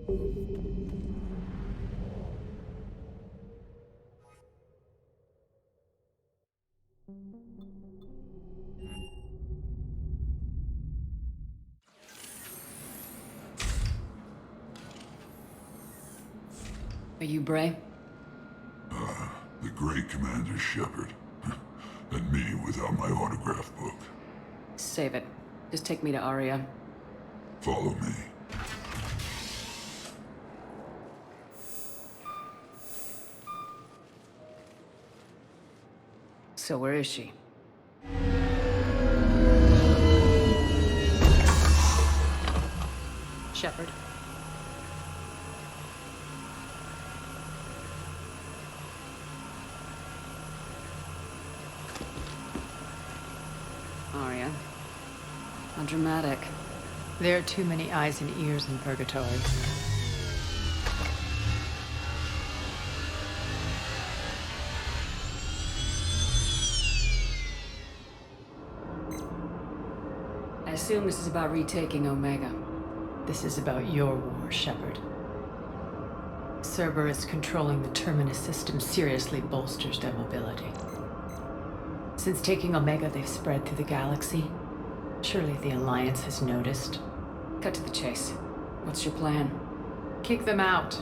Are you Bray? The great Commander Shepard. And me without my autograph book. Save it. Just take me to Aria. Follow me. So where is she? Shepard. Aria. How dramatic. There are too many eyes and ears in Purgatory. I assume this is about retaking Omega. This is about your war, Shepard. Cerberus controlling the Terminus system seriously bolsters their mobility. Since taking Omega, they've spread through the galaxy. Surely the Alliance has noticed. Cut to the chase. What's your plan? Kick them out.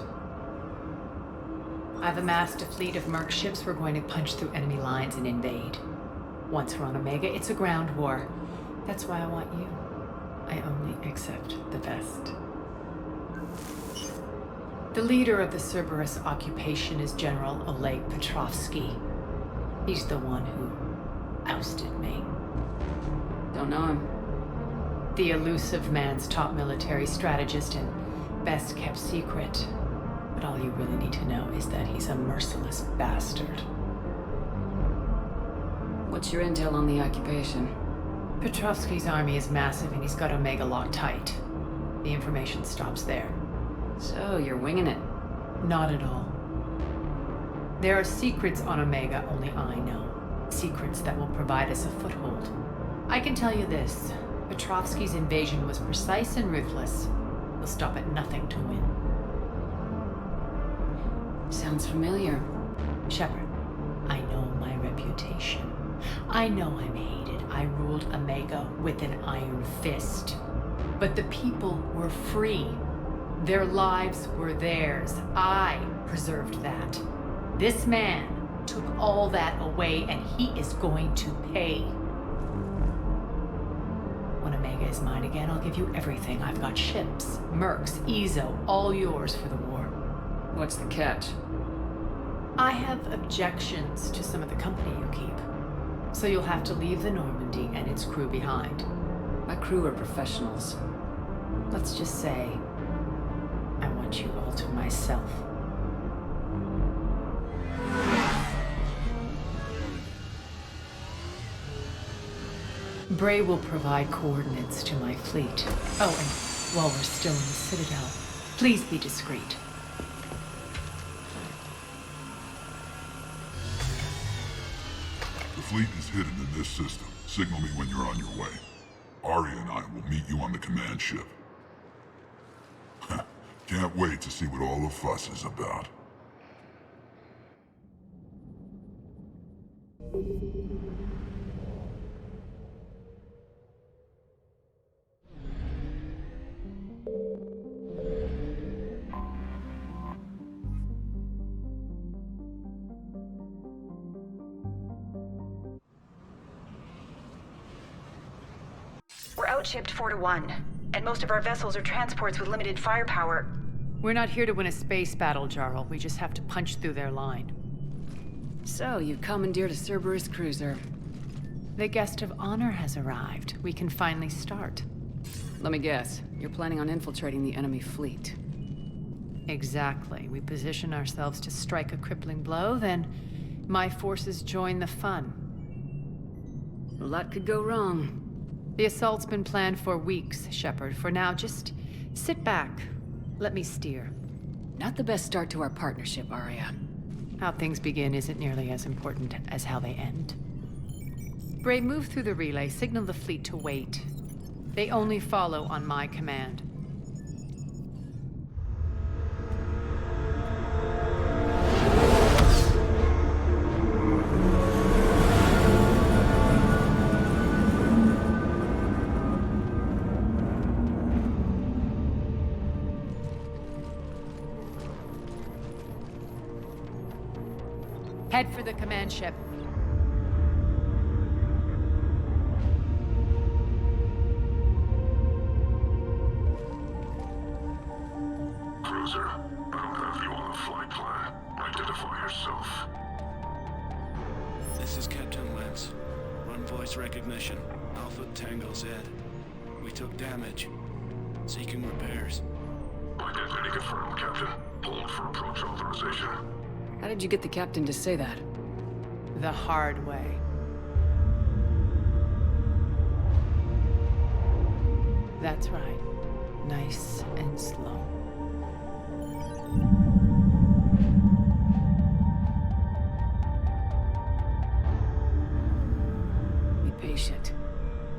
I've amassed a fleet of merc ships. We're going to punch through enemy lines and invade. Once we're on Omega, it's a ground war. That's why I want you. I only accept the best. The leader of the Cerberus occupation is General Oleg Petrovsky. He's the one who ousted me. Don't know him. The elusive man's top military strategist and best kept secret. But all you really need to know is that he's a merciless bastard. What's your intel on the occupation? Petrovsky's army is massive and he's got Omega locked tight. The information stops there. So, you're winging it. Not at all. There are secrets on Omega only I know. Secrets that will provide us a foothold. I can tell you this. Petrovsky's invasion was precise and ruthless. He'll stop at nothing to win. Sounds familiar. Shepard, I know my reputation. I know I'm hated. I ruled Omega with an iron fist. But the people were free. Their lives were theirs. I preserved that. This man took all that away, and he is going to pay. When Omega is mine again, I'll give you everything. I've got ships, mercs, Ezo, all yours for the war. What's the catch? I have objections to some of the company you keep. So you'll have to leave the Normandy and its crew behind. My crew are professionals. Let's just say, I want you all to myself. Bray will provide coordinates to my fleet. Oh, and while we're still in the Citadel, please be discreet. The fleet is hidden in this system. Signal me when you're on your way. Aria and I will meet you on the command ship. Can't wait to see what all the fuss is about. We're outshipped 4-1, and most of our vessels are transports with limited firepower. We're not here to win a space battle, Jarl. We just have to punch through their line. So, you've commandeered a Cerberus cruiser. The guest of honor has arrived. We can finally start. Let me guess. You're planning on infiltrating the enemy fleet. Exactly. We position ourselves to strike a crippling blow, then my forces join the fun. A lot could go wrong. The assault's been planned for weeks, Shepard. For now, just sit back. Let me steer. Not the best start to our partnership, Aria. How things begin isn't nearly as important as how they end. Bray, move through the relay. Signal the fleet to wait. They only follow on my command. Head for the command ship. Cruiser, I don't have you on the flight plan. Identify yourself. This is Captain Lance. Run voice recognition. Alpha Tango Z. We took damage. Seeking repairs. Identity confirmed, Captain. Hold for approach authorization. How did you get the captain to say that? The hard way. That's right. Nice and slow. Be patient.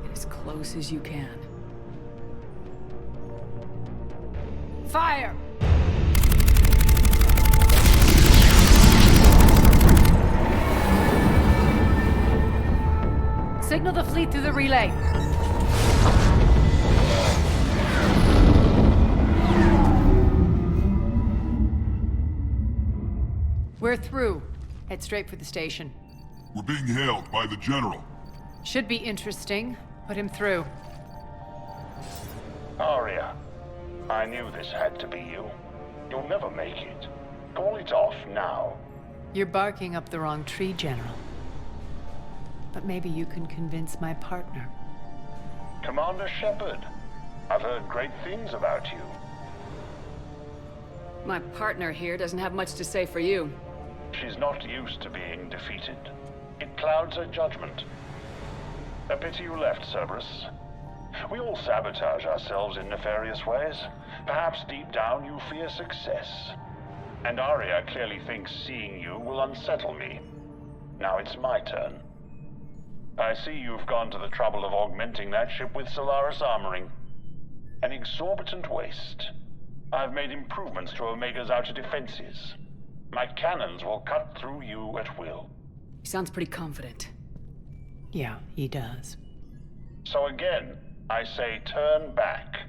Get as close as you can. Fire! Signal the fleet through the relay. We're through. Head straight for the station. We're being hailed by the General. Should be interesting. Put him through. Aria, I knew this had to be you. You'll never make it. Call it off now. You're barking up the wrong tree, General. But maybe you can convince my partner. Commander Shepard, I've heard great things about you. My partner here doesn't have much to say for you. She's not used to being defeated. It clouds her judgment. A pity you left, Cerberus. We all sabotage ourselves in nefarious ways. Perhaps deep down you fear success. And Aria clearly thinks seeing you will unsettle me. Now it's my turn. I see you've gone to the trouble of augmenting that ship with Solaris armoring. An exorbitant waste. I've made improvements to Omega's outer defenses. My cannons will cut through you at will. He sounds pretty confident. Yeah, he does. So again, I say turn back.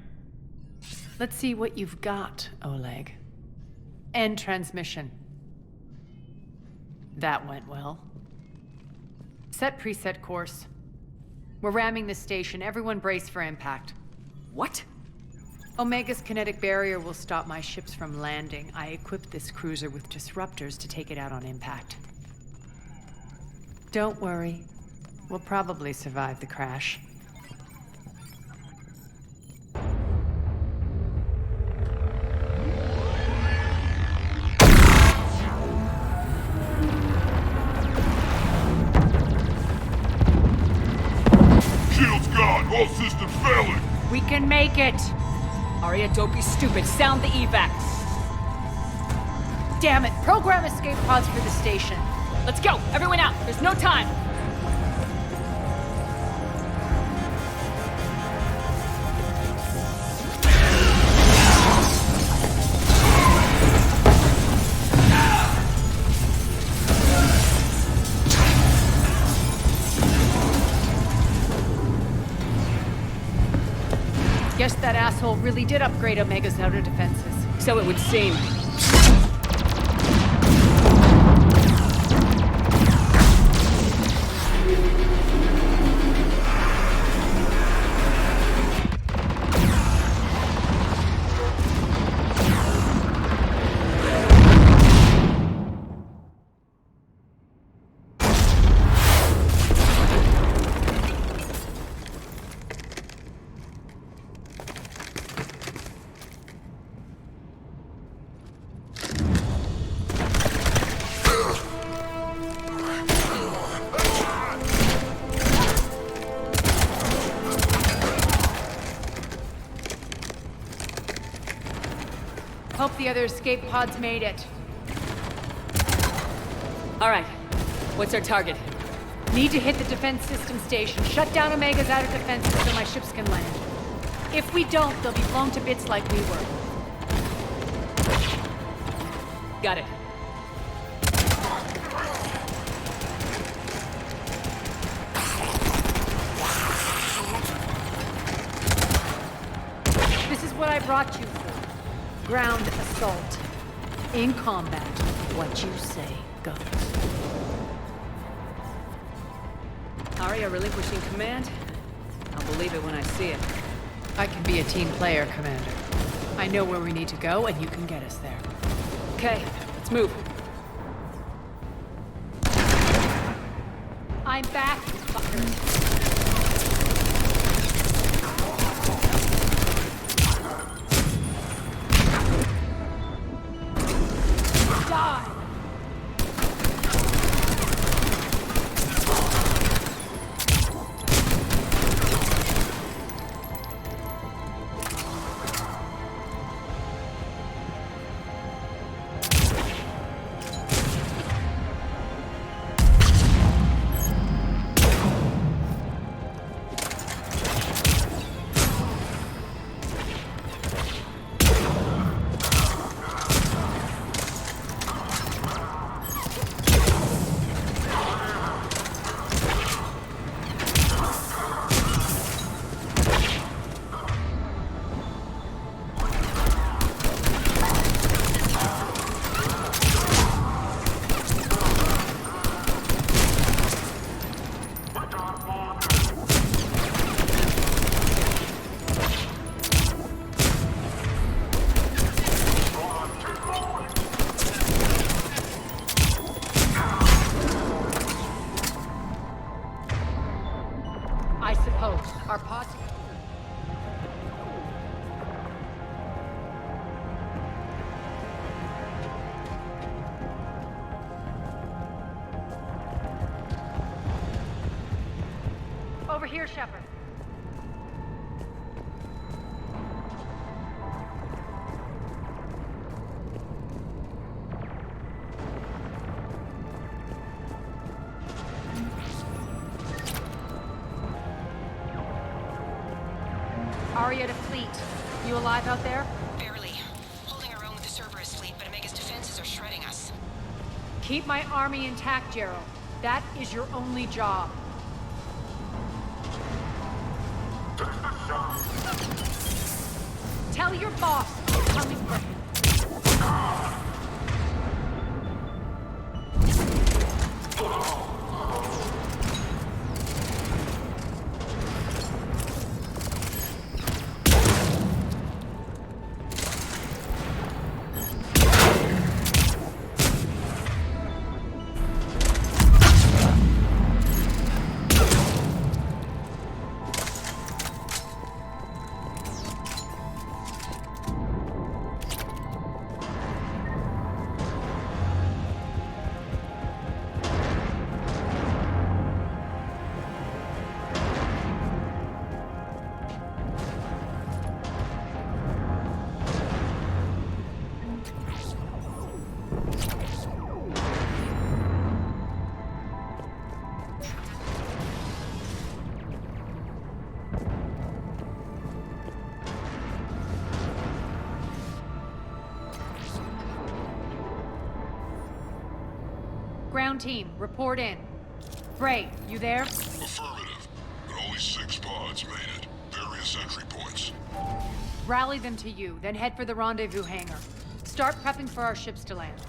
Let's see what you've got, Oleg. End transmission. That went well. Set preset course. We're ramming the station. Everyone brace for impact. What? Omega's kinetic barrier will stop my ships from landing. I equipped this cruiser with disruptors to take it out on impact. Don't worry. We'll probably survive the crash. Shield's gone! All systems failing! We can make it! Aria, don't be stupid. Sound the evac. Damn it! Program escape pods for the station. Let's go. Everyone out. There's no time. Guess that asshole really did upgrade Omega's outer defenses. So it would seem. Hope the other escape pods made it. All right. What's our target? Need to hit the defense system station. Shut down Omega's outer defenses so my ships can land. If we don't, they'll be blown to bits like we were. Got it. This is what I brought you for. Ground assault. In combat, what you say goes. Arya relinquishing command? I'll believe it when I see it. I can be a team player, Commander. I know where we need to go, and you can get us there. Okay, let's move. I'm back, you fuckers. Die! I suppose our pods... Over here, Shepard. Arya to fleet. You alive out there? Barely. Holding our own with the Cerberus fleet, but Omega's defenses are shredding us. Keep my army intact, Gerald. That is your only job. Tell your boss I'm coming for him. Ground team, report in. Bray, you there? Affirmative. But only 6 pods made it. Various entry points. Rally them to you, then head for the rendezvous hangar. Start prepping for our ships to land.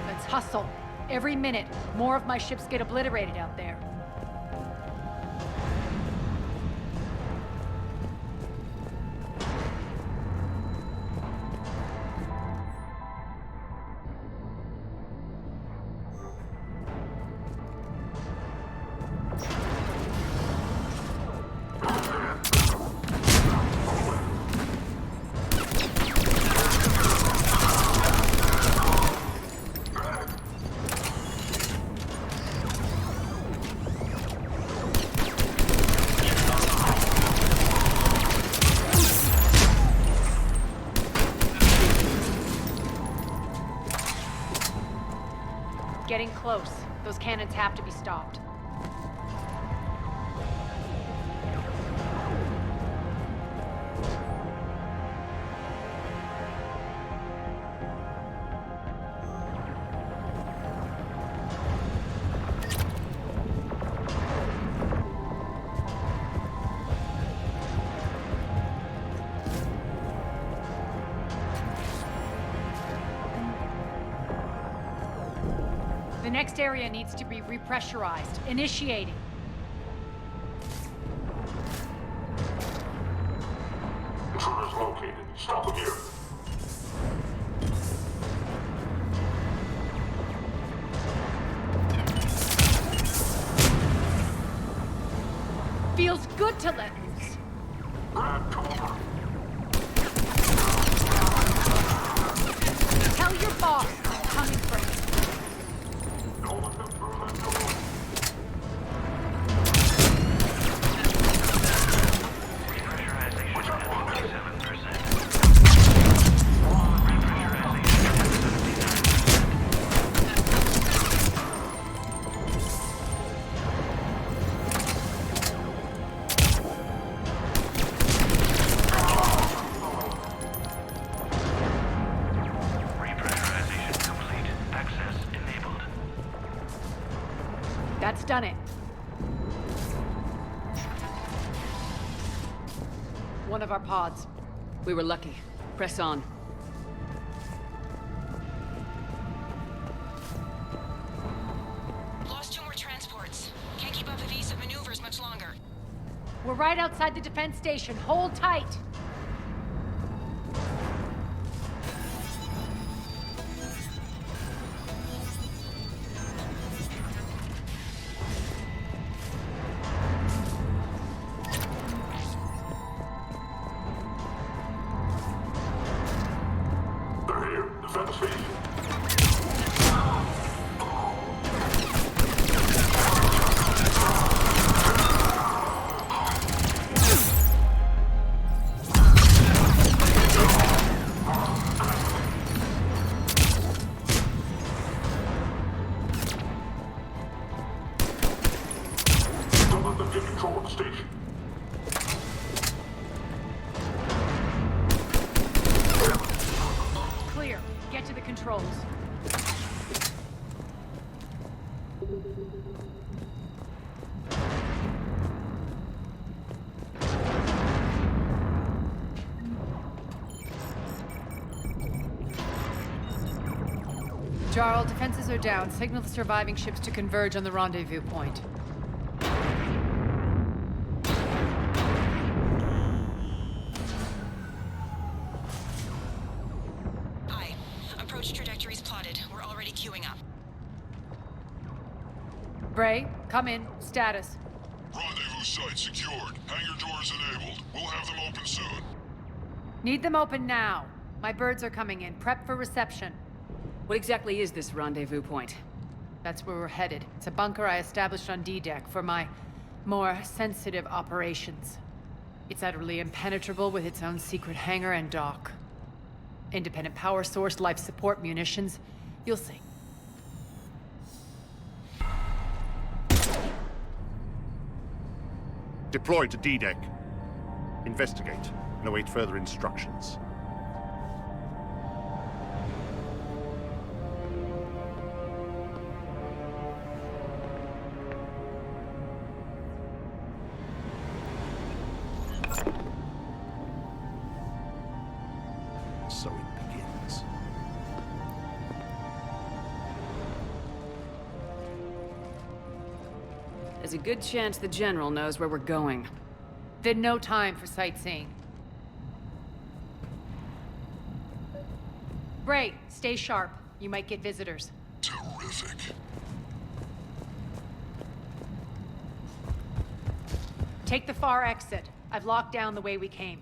Let's hustle. Every minute, more of my ships get obliterated out there. Getting close. Those cannons have to be stopped. Next area needs to be repressurized. Initiating. Intruders located. Stop them here. Feels good to let loose. Grab cover. Tell your boss I'm coming for you. Don't let them through that door. Repressurization at 57%. Repressurization complete. Access enabled. That's done it. One of our pods. We were lucky. Press on. Lost 2 more transports. Can't keep up with evasive maneuvers much longer. We're right outside the defense station. Hold tight. They're here. Defense station. Don't let them get control of the station. Clear. Get to the controls. Jarl, defenses are down. Signal the surviving ships to converge on the rendezvous point. Aye. Approach trajectories plotted. We're already queuing up. Bray, come in. Status. Rendezvous site secured. Hangar doors enabled. We'll have them open soon. Need them open now. My birds are coming in. Prep for reception. What exactly is this rendezvous point? That's where we're headed. It's a bunker I established on D-Deck for my more sensitive operations. It's utterly impenetrable with its own secret hangar and dock. Independent power source, life support, munitions. You'll see. Deploy to D-Deck. Investigate and await further instructions. So it begins. There's a good chance the General knows where we're going. Then no time for sightseeing. Bray, stay sharp. You might get visitors. Terrific. Take the far exit. I've locked down the way we came.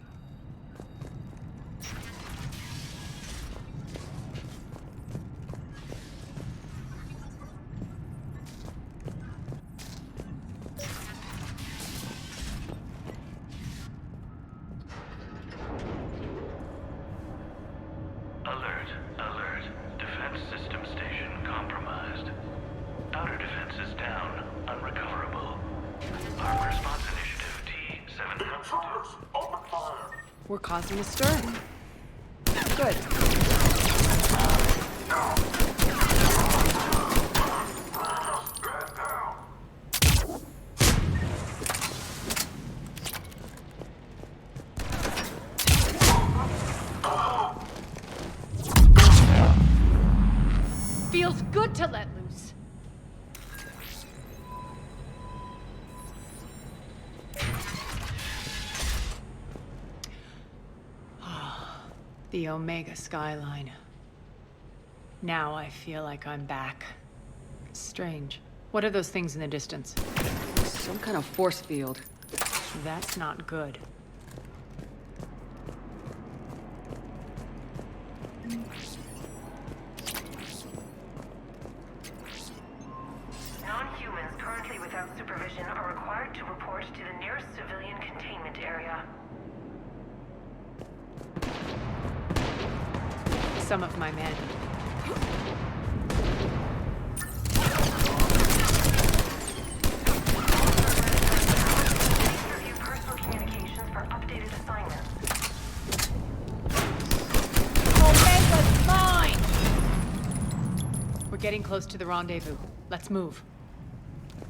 Alert, alert. Defense system station compromised. Outer defenses down, unrecoverable. Armed response initiative The T-7. intruders! Open fire! We're causing a stir. Good. Stand down! Feels good to let loose. The Omega skyline. Now I feel like I'm back. Strange. What are those things in the distance? Some kind of force field. That's not good. Non-humans currently without supervision are required to report to the nearest civilian containment area. Some of my men. Review personal communications for updated assignments. Omega's mine! We're getting close to the rendezvous. Let's move.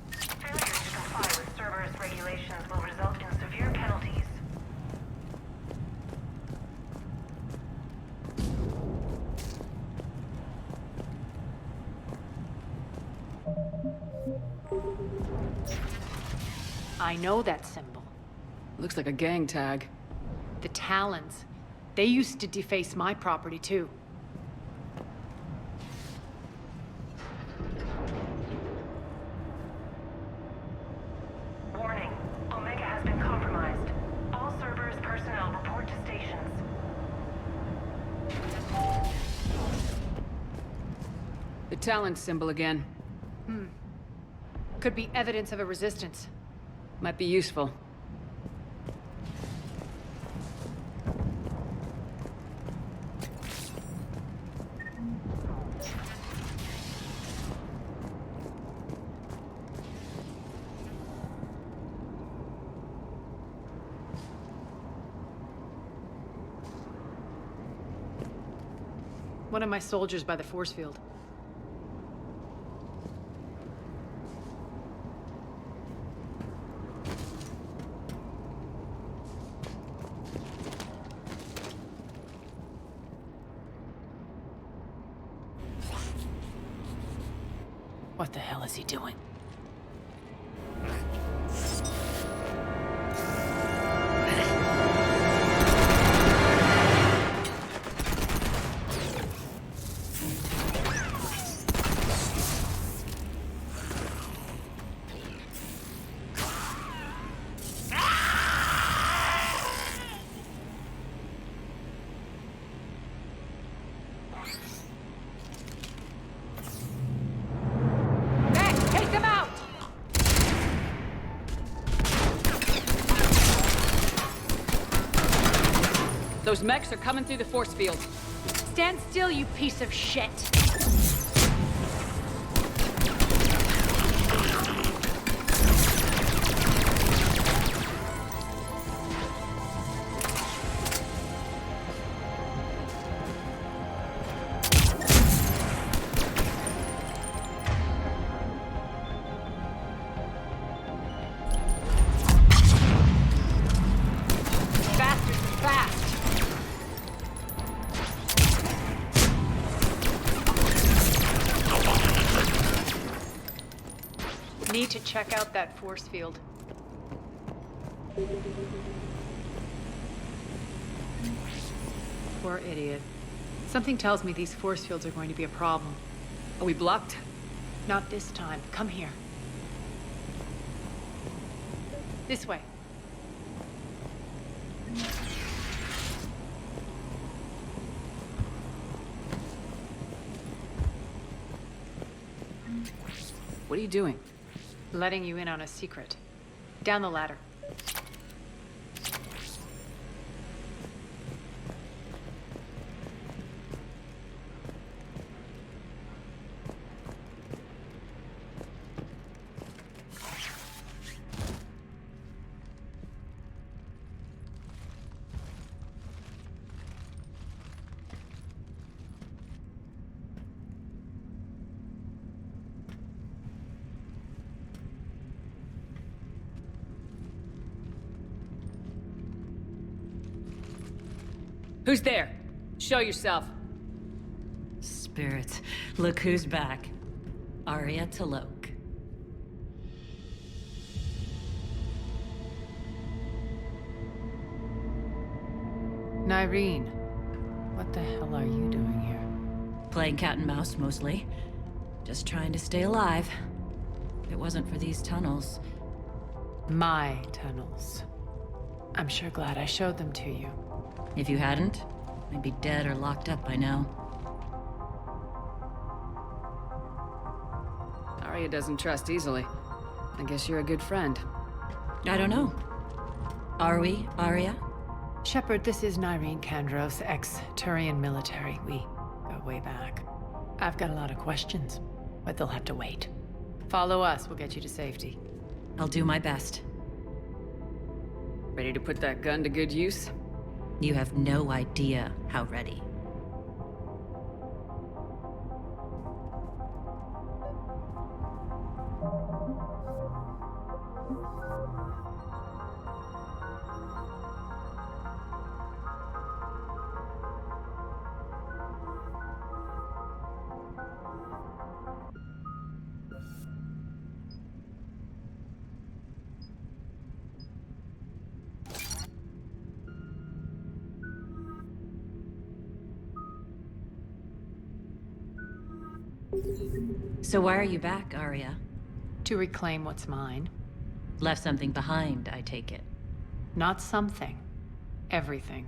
Failure to comply with Cerberus regulations will result in severe penalties. I know that symbol. Looks like a gang tag. The Talons. They used to deface my property, too. Warning. Omega has been compromised. All Cerberus personnel report to stations. The Talon symbol again. Could be evidence of a resistance. Might be useful. One of my soldiers by the force field. What the hell is he doing? Those mechs are coming through the force field. Stand still, you piece of shit! Need to check out that force field. Poor idiot. Something tells me these force fields are going to be a problem. Are we blocked? Not this time. Come here. This way. What are you doing? Letting you in on a secret. Down the ladder. Who's there? Show yourself. Spirits, look who's back. Arya T'Loak. Nyreen, what the hell are you doing here? Playing cat and mouse, mostly. Just trying to stay alive. If it wasn't for these tunnels... My tunnels. I'm sure glad I showed them to you. If you hadn't, I'd be dead or locked up by now. Arya doesn't trust easily. I guess you're a good friend. I don't know. Are we, Arya? Shepard, this is Nyreen Kandros, ex-Turian military. We go way back. I've got a lot of questions, but they'll have to wait. Follow us, we'll get you to safety. I'll do my best. Ready to put that gun to good use? You have no idea how ready. So why are you back, Arya? To reclaim what's mine. Left something behind, I take it. Not something. Everything.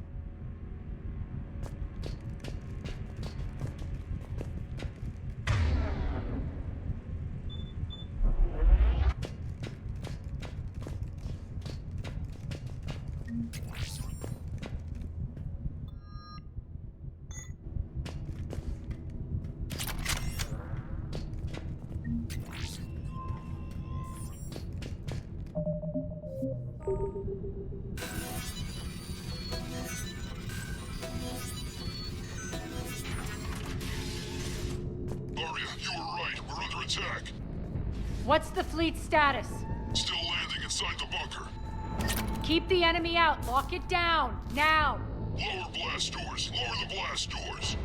What's the fleet's status? Still landing inside the bunker. Keep the enemy out. Lock it down. Now. Lower blast doors. Lower the blast doors.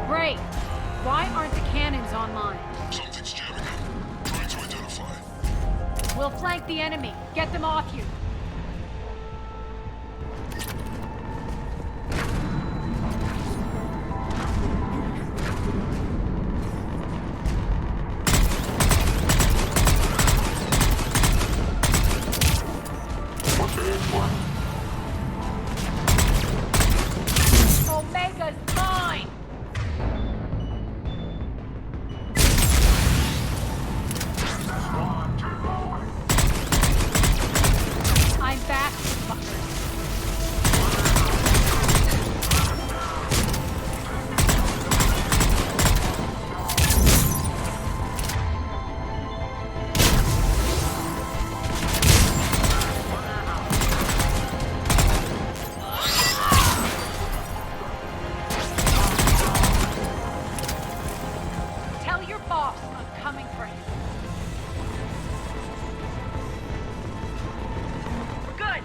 Great. Why aren't the cannons online? Something's jamming them. Trying to identify. We'll flank the enemy. Get them off you. Omega's mine! I'm back, fuckers. Tell your boss I'm coming for him. We're good.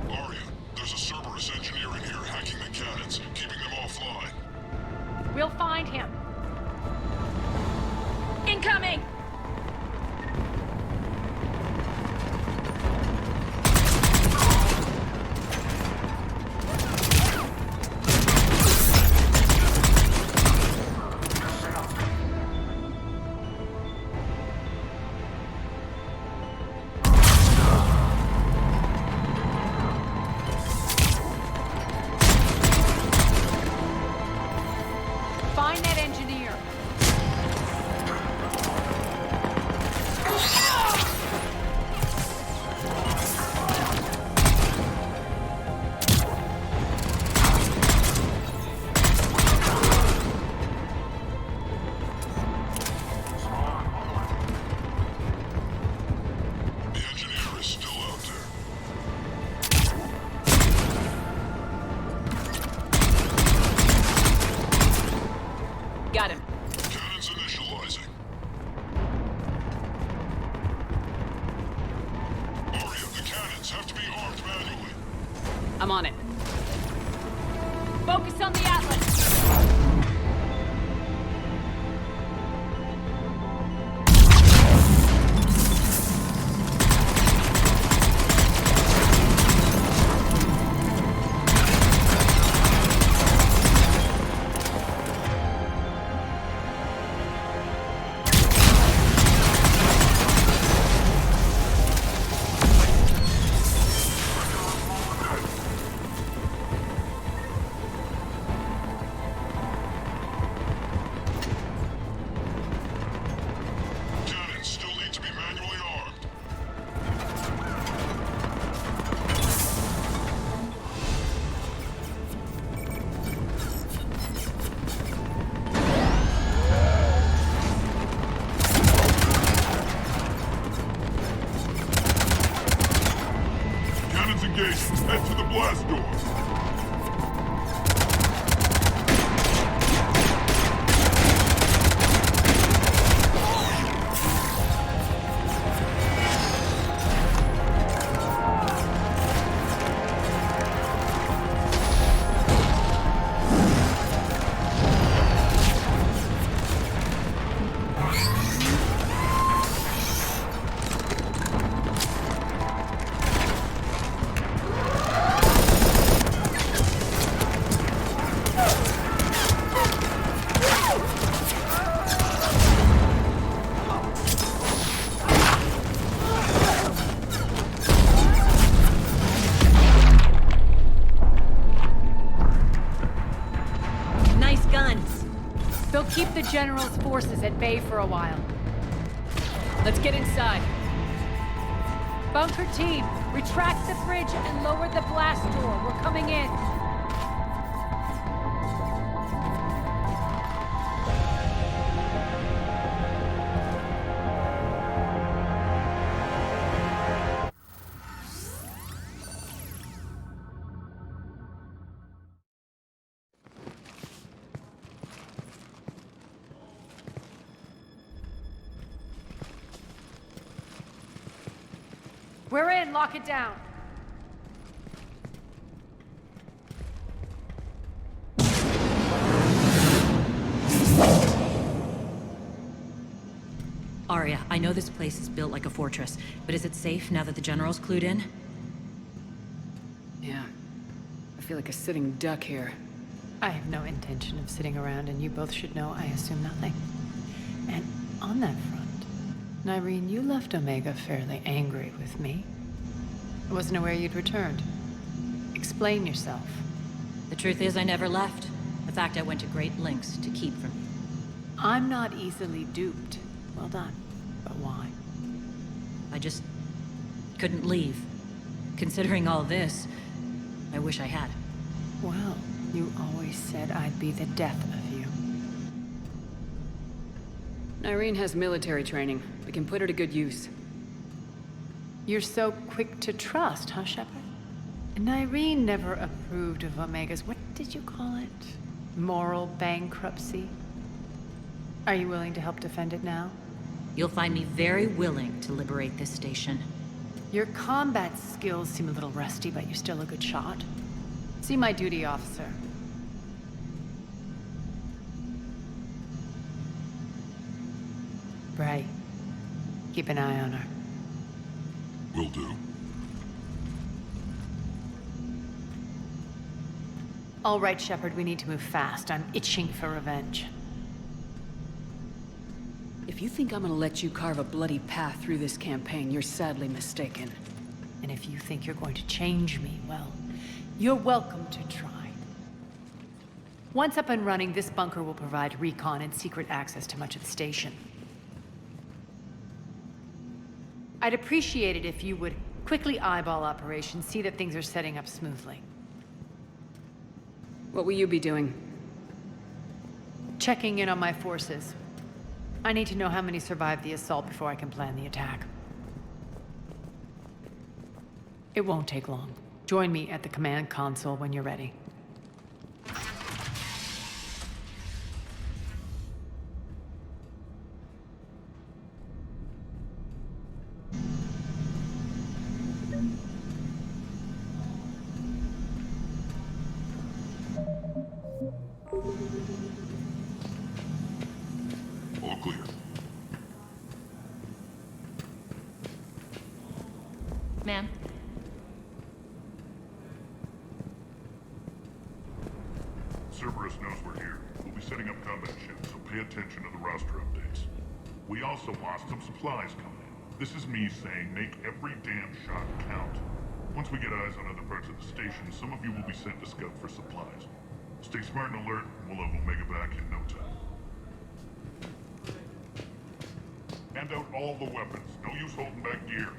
Arya, there's a Cerberus engineer in here hacking the cannons, keeping them offline. We'll find him. Incoming! Find that engineer. The engineer is still out there. Got him. Cannons initializing. Arya, the cannons have to be armed, man. They'll keep the General's forces at bay for a while. Let's get inside. Bunker team, retract the bridge and lower the blast door. We're coming in. We're in, lock it down. Arya, I know this place is built like a fortress, but is it safe now that the General's clued in? Yeah. I feel like a sitting duck here. I have no intention of sitting around, and you both should know I assume nothing. And on that front, Nyreen, you left Omega fairly angry with me. I wasn't aware you'd returned. Explain yourself. The truth is, I never left. In fact, I went to great lengths to keep from you. I'm not easily duped. Well done. But why? I just couldn't leave. Considering all this, I wish I had. Well, you always said I'd be the death of you. Nyreen has military training. We can put her to good use. You're so quick to trust, huh, Shepard? Nyreen never approved of Omega's, what did you call it? Moral bankruptcy? Are you willing to help defend it now? You'll find me very willing to liberate this station. Your combat skills seem a little rusty, but you're still a good shot. See my duty officer. Bray, keep an eye on her. Will do. All right, Shepard, we need to move fast. I'm itching for revenge. If you think I'm gonna let you carve a bloody path through this campaign, you're sadly mistaken. And if you think you're going to change me, well, you're welcome to try. Once up and running, this bunker will provide recon and secret access to much of the station. I'd appreciate it if you would quickly eyeball operations, see that things are setting up smoothly. What will you be doing? Checking in on my forces. I need to know how many survived the assault before I can plan the attack. It won't take long. Join me at the command console when you're ready. All clear. Ma'am? Cerberus knows we're here. We'll be setting up combat ships, so pay attention to the roster updates. We also lost some supplies coming in. This is me saying make every damn shot count. Once we get eyes on other parts of the station, some of you will be sent to scout for supplies. Stay smart and alert, and we'll have Omega back in no time. Hand out all the weapons. No use holding back gear.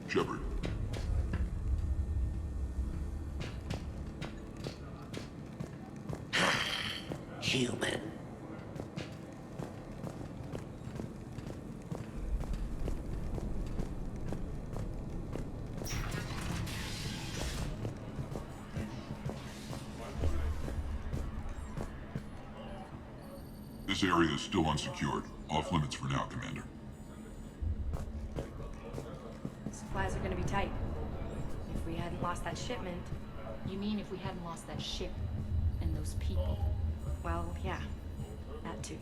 Shepard. Human. This area is still unsecured. Off limits for now, Commander. Supplies are gonna be tight. If we hadn't lost that shipment... You mean if we hadn't lost that ship and those people? Well, yeah. That too.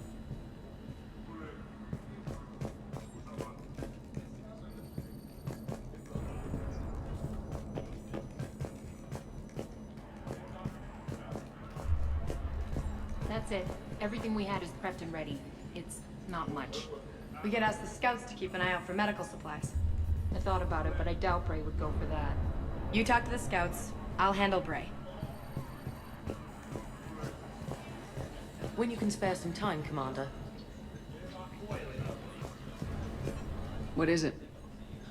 That's it. Everything we had is prepped and ready. It's not much. We could ask the scouts to keep an eye out for medical supplies. I thought about it, but I doubt Bray would go for that. You talk to the scouts. I'll handle Bray. When you can spare some time, Commander. What is it?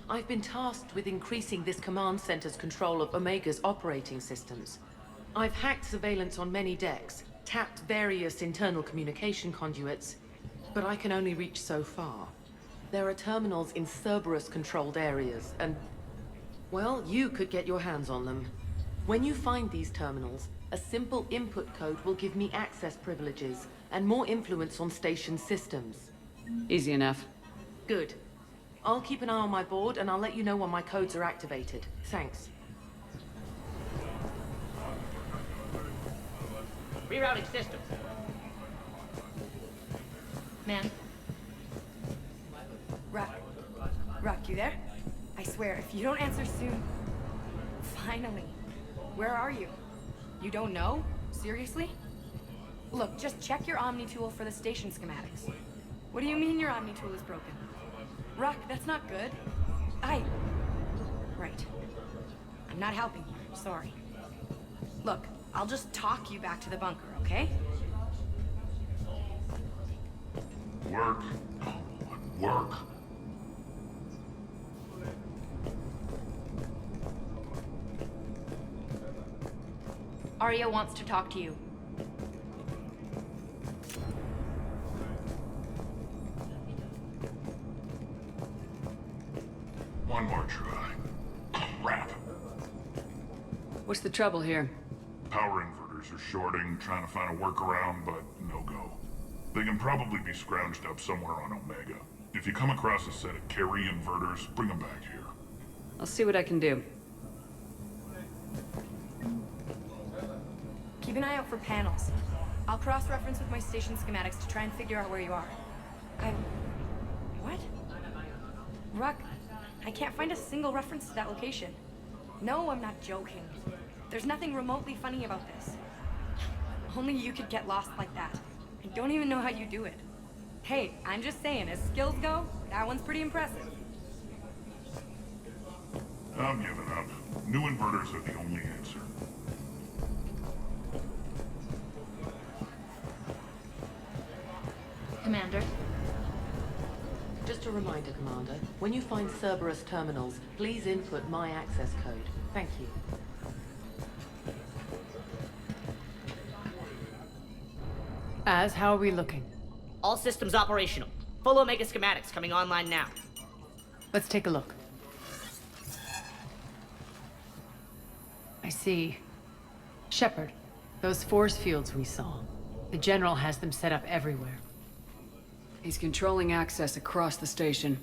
I've been tasked with increasing this command center's control of Omega's operating systems. I've hacked surveillance on many decks, tapped various internal communication conduits, but I can only reach so far. There are terminals in Cerberus-controlled areas, and, well, you could get your hands on them. When you find these terminals, a simple input code will give me access privileges and more influence on station systems. Easy enough. Good. I'll keep an eye on my board, and I'll let you know when my codes are activated. Thanks. Rerouting systems. Man. Rock, you there? I swear, if you don't answer soon... Finally. Where are you? You don't know? Seriously? Look, just check your Omni tool for the station schematics. What do you mean your Omni tool is broken? Rock, that's not good. Right. I'm not helping you, sorry. Look, I'll just talk you back to the bunker, okay? Work. Work. Arya wants to talk to you. One more try. Crap. What's the trouble here? Power inverters are shorting, trying to find a workaround, but no go. They can probably be scrounged up somewhere on Omega. If you come across a set of carry inverters, bring them back here. I'll see what I can do. Keep an eye out for panels. I'll cross-reference with my station schematics to try and figure out where you are. What? Ruck, I can't find a single reference to that location. No, I'm not joking. There's nothing remotely funny about this. Only you could get lost like that. I don't even know how you do it. Hey, I'm just saying, as skills go, that one's pretty impressive. I'm giving up. New inverters are the only answer. Commander. Just a reminder, Commander. When you find Cerberus terminals, please input my access code. Thank you. How are we looking? All systems operational. Full Omega schematics coming online now. Let's take a look. I see. Shepard, those force fields we saw. The General has them set up everywhere. He's controlling access across the station.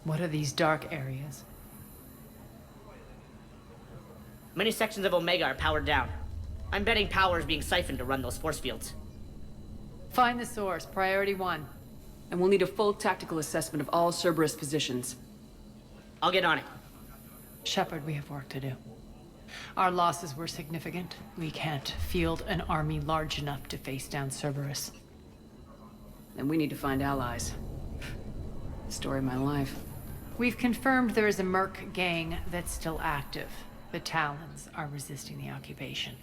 What are these dark areas? Many sections of Omega are powered down. I'm betting power is being siphoned to run those force fields. Find the source, priority 1. And we'll need a full tactical assessment of all Cerberus positions. I'll get on it. Shepard, we have work to do. Our losses were significant. We can't field an army large enough to face down Cerberus. Then we need to find allies. Story of my life. We've confirmed there is a Merc gang that's still active. The Talons are resisting the occupation.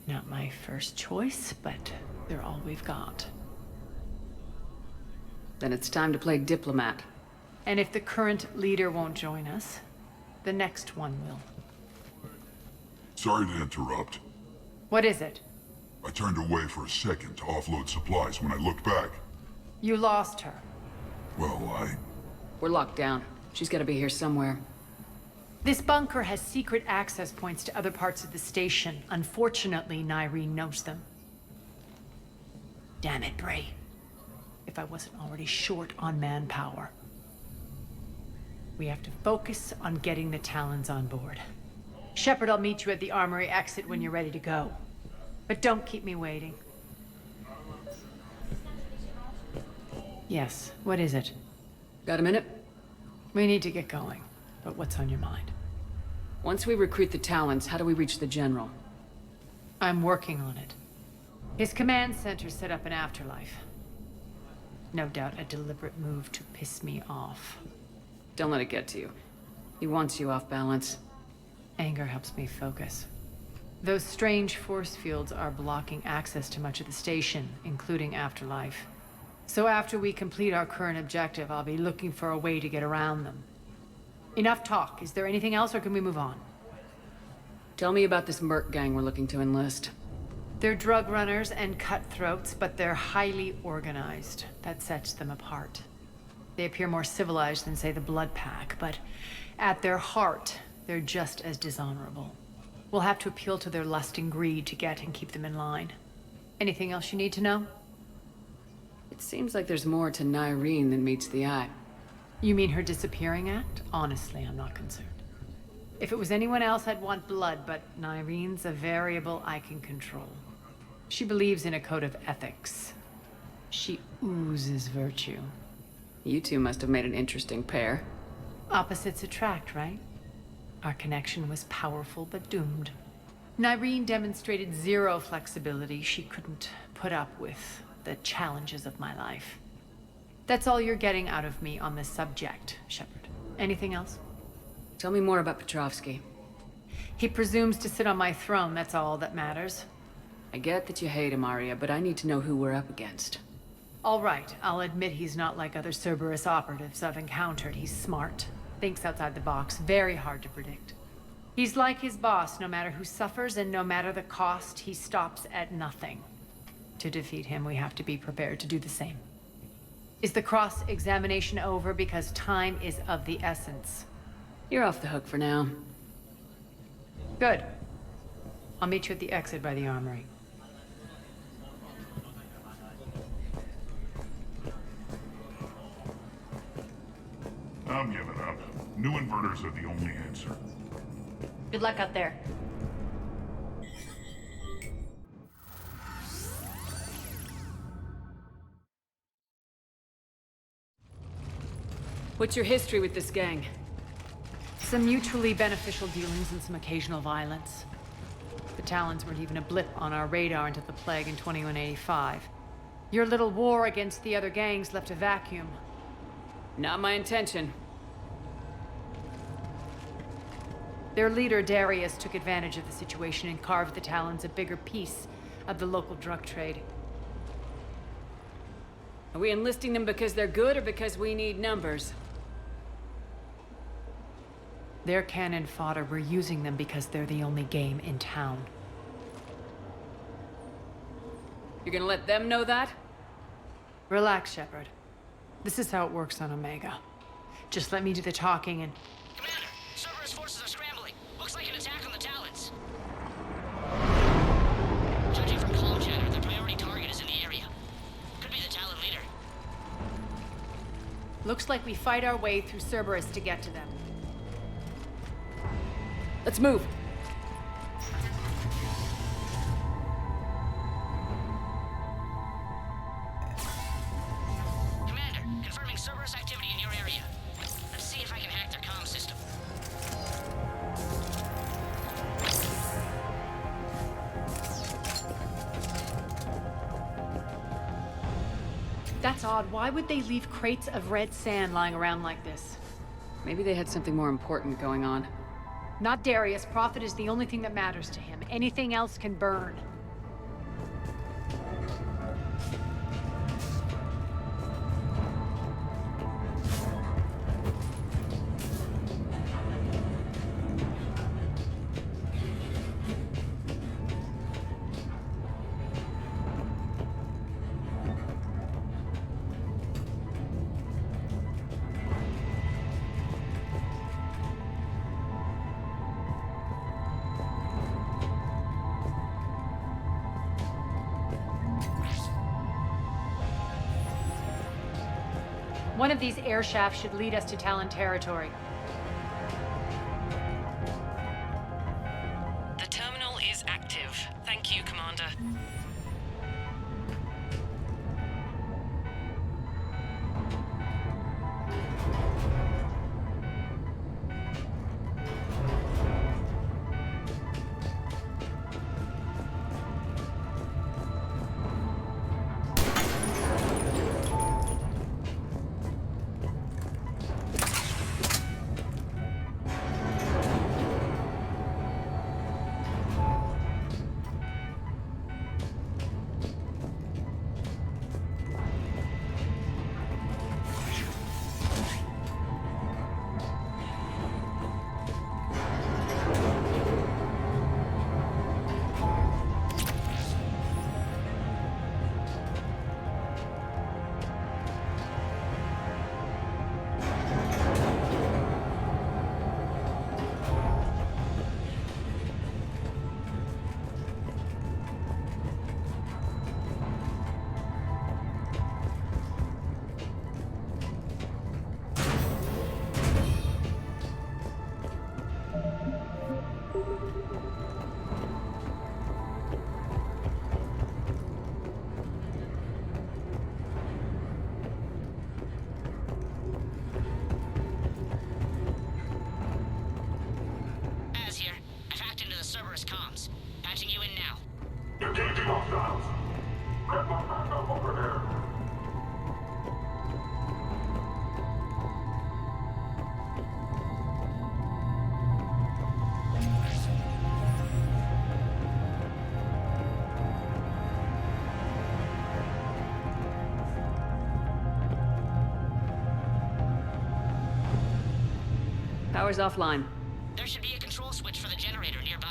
Not my first choice, but they're all we've got. Then it's time to play diplomat. And if the current leader won't join us, the next one will. Sorry to interrupt. What is it? I turned away for a second to offload supplies when I looked back. You lost her. Well, We're locked down. She's gotta be here somewhere. This bunker has secret access points to other parts of the station. Unfortunately, Nyreen knows them. Damn it, Bray. If I wasn't already short on manpower. We have to focus on getting the Talons on board. Shepard, I'll meet you at the armory exit when you're ready to go. But don't keep me waiting. Yes, what is it? Got a minute? We need to get going. But what's on your mind? Once we recruit the Talons, how do we reach the General? I'm working on it. His command center set up an afterlife. No doubt a deliberate move to piss me off. Don't let it get to you. He wants you off balance. Anger helps me focus. Those strange force fields are blocking access to much of the station, including Afterlife. So after we complete our current objective, I'll be looking for a way to get around them. Enough talk. Is there anything else, or can we move on? Tell me about this merc gang we're looking to enlist. They're drug runners and cutthroats, but they're highly organized. That sets them apart. They appear more civilized than, say, the Blood Pack, but at their heart, they're just as dishonorable. We'll have to appeal to their lust and greed to get and keep them in line. Anything else you need to know? It seems like there's more to Nyreen than meets the eye. You mean her disappearing act? Honestly, I'm not concerned. If it was anyone else, I'd want blood, but Nyreen's a variable I can control. She believes in a code of ethics. She oozes virtue. You two must have made an interesting pair. Opposites attract, right? Our connection was powerful but doomed. Nyreen demonstrated zero flexibility. She couldn't put up with the challenges of my life. That's all you're getting out of me on this subject, Shepard. Anything else? Tell me more about Petrovsky. He presumes to sit on my throne, that's all that matters. I get that you hate him, Arya, but I need to know who we're up against. All right, I'll admit he's not like other Cerberus operatives I've encountered. He's smart, thinks outside the box, very hard to predict. He's like his boss, no matter who suffers and no matter the cost, he stops at nothing. To defeat him, we have to be prepared to do the same. Is the cross-examination over? Because time is of the essence. You're off the hook for now. Good. I'll meet you at the exit by the armory. I'm giving up. New inverters are the only answer. Good luck out there. What's your history with this gang? Some mutually beneficial dealings and some occasional violence. The Talons weren't even a blip on our radar until the plague in 2185. Your little war against the other gangs left a vacuum. Not my intention. Their leader, Darius, took advantage of the situation and carved the Talons a bigger piece of the local drug trade. Are we enlisting them because they're good or because we need numbers? They're cannon fodder. We're using them because they're the only game in town. You're gonna let them know that? Relax, Shepard. This is how it works on Omega. Just let me do the talking and... Commander, Cerberus forces are scrambling. Looks like an attack on the Talons. Judging from comm chatter, their priority target is in the area. Could be the Talon leader. Looks like we fight our way through Cerberus to get to them. Let's move. Commander, confirming Cerberus activity in your area. Let's see if I can hack their comm system. That's odd. Why would they leave crates of red sand lying around like this? Maybe they had something more important going on. Not Darius. Profit is the only thing that matters to him. Anything else can burn. One of these air shafts should lead us to Talon territory. The terminal is active. Thank you, Commander. Az here. I've hacked into the Cerberus comms. Patching you in now. Engaging hostiles. Get my backup over here. Power's offline. There should be a control switch for the generator nearby.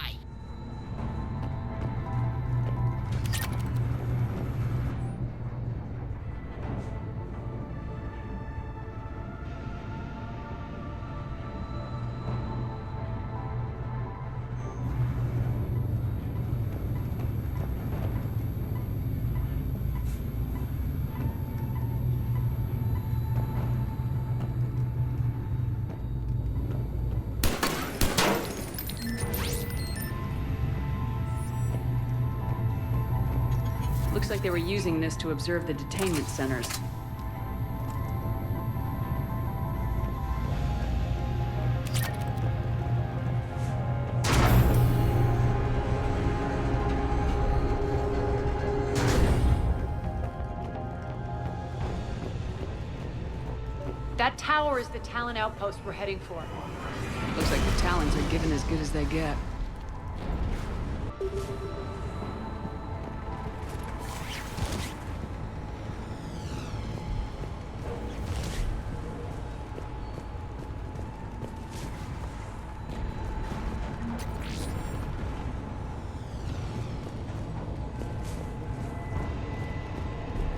Looks like they were using this to observe the detainment centers. That tower is the Talon outpost we're heading for. Looks like the Talons are given as good as they get.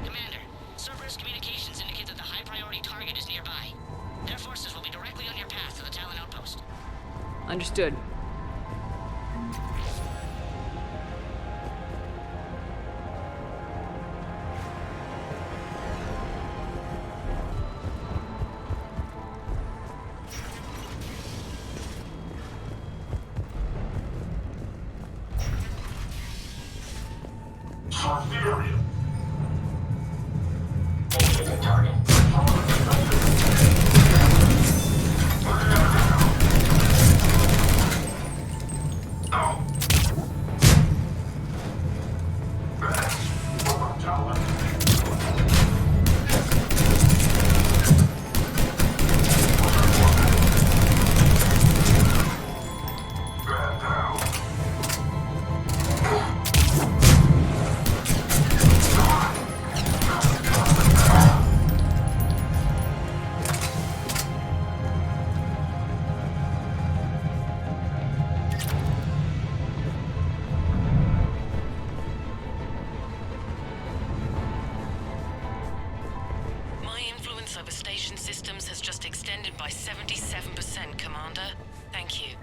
Commander, Cerberus communications indicate that the high-priority target is nearby. Their forces will be directly on your path to the Talon outpost. Understood. Search the area. Engaging target. My influence over station systems has just extended by 77%, Commander. Thank you.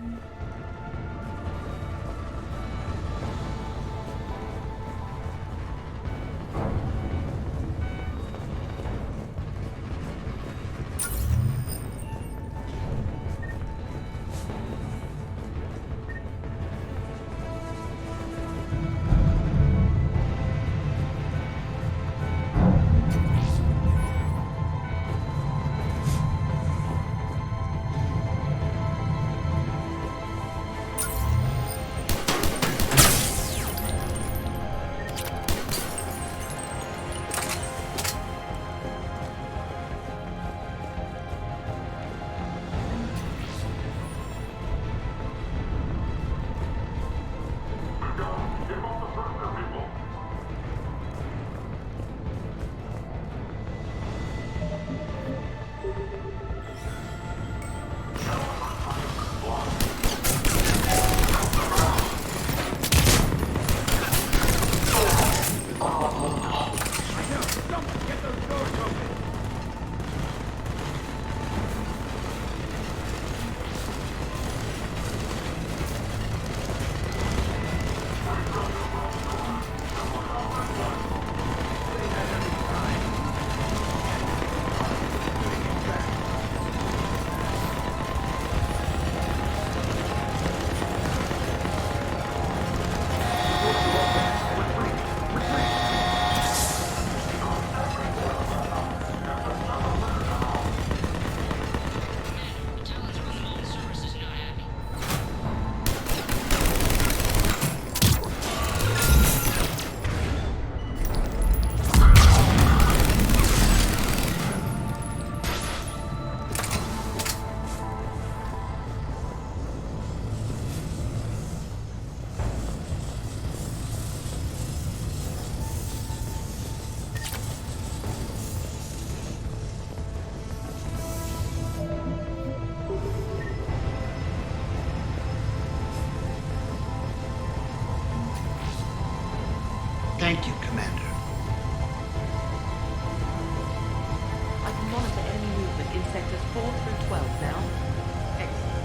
Thank you, Commander. I can monitor enemy movement in sectors 4 through 12 now. Excellent.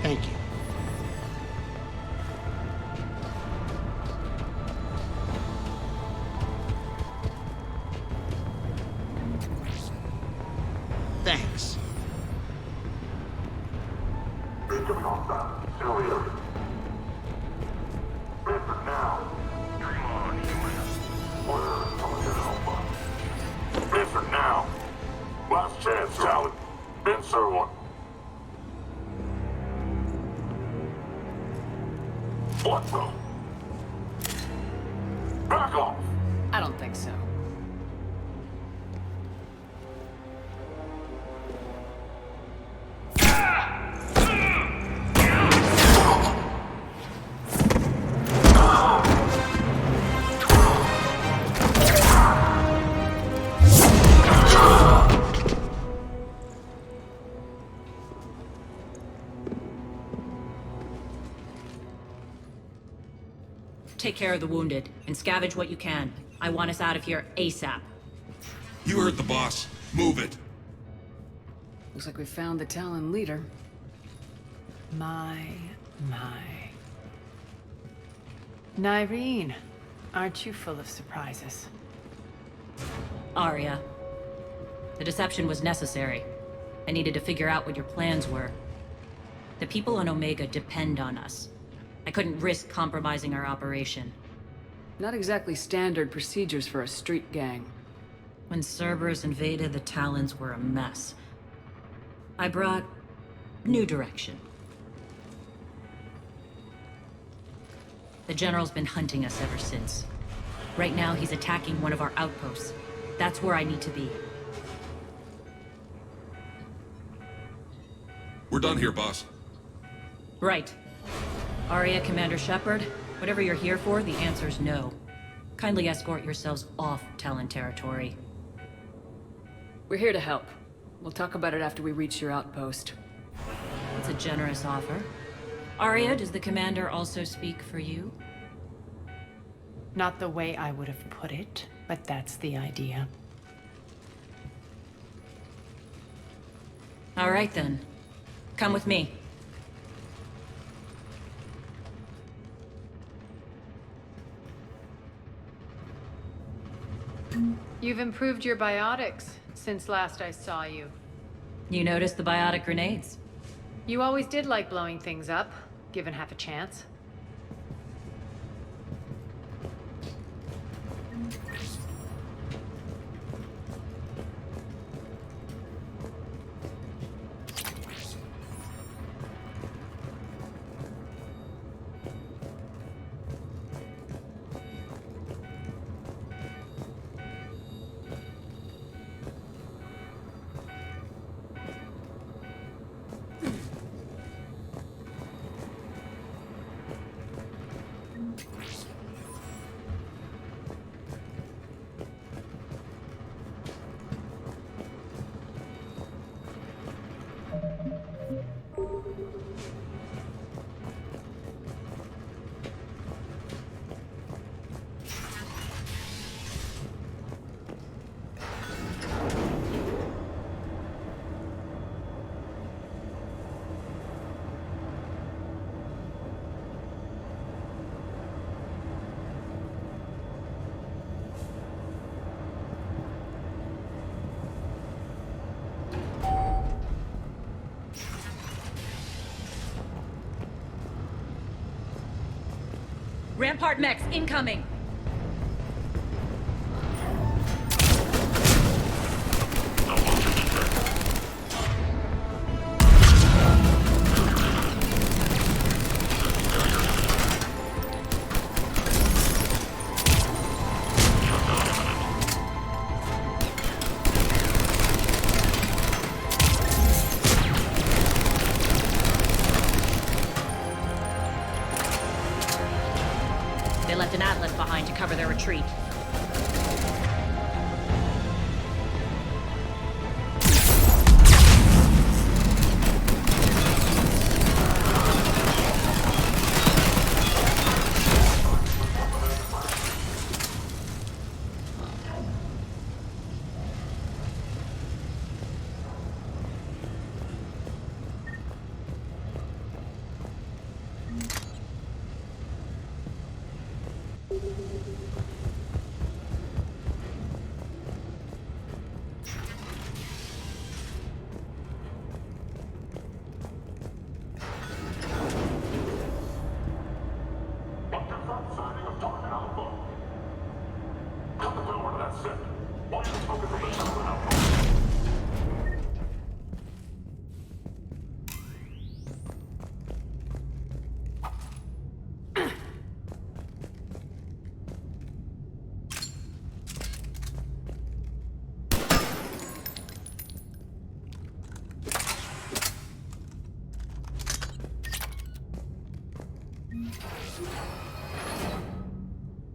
Thank you. Thanks. Answer now. Last chance, Talon. Answer one. What the? Back off! I don't think so. Take care of the wounded, and scavenge what you can. I want us out of here ASAP. You heard the boss. Move it. Looks like we found the Talon leader. My. Nyreen, aren't you full of surprises? Arya. The deception was necessary. I needed to figure out what your plans were. The people on Omega depend on us. I couldn't risk compromising our operation. Not exactly standard procedures for a street gang. When Cerberus invaded, the Talons were a mess. I brought new direction. The General's been hunting us ever since. Right now, he's attacking one of our outposts. That's where I need to be. We're done here, boss. Right. Aria, Commander Shepard, whatever you're here for, the answer's no. Kindly escort yourselves off Talon territory. We're here to help. We'll talk about it after we reach your outpost. It's a generous offer. Aria, does the Commander also speak for you? Not the way I would have put it, but that's the idea. All right then. Come with me. You've improved your biotics since last I saw you. You noticed the biotic grenades? You always did like blowing things up, given half a chance. Rampart mechs incoming! They left an Atlas behind to cover their retreat.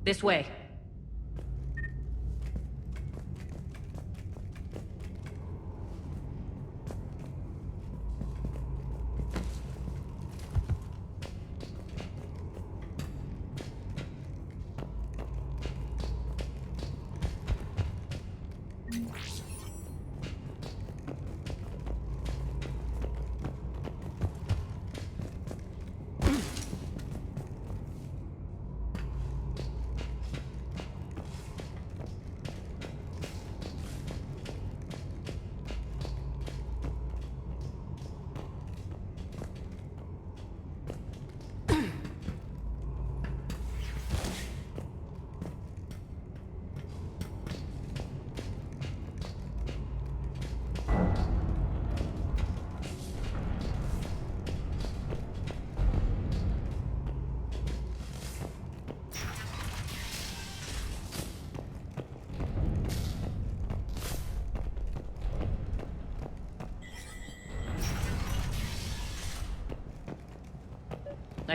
This way.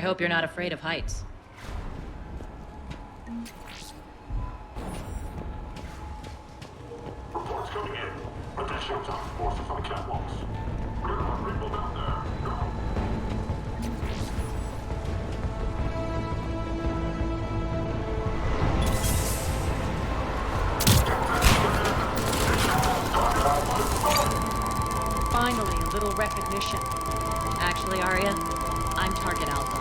hope you're not afraid of heights. Reports coming in. Additional task forces on catwalks. There are people down there. Go. Finally, a little recognition. Actually, Arya, I'm Target Alpha.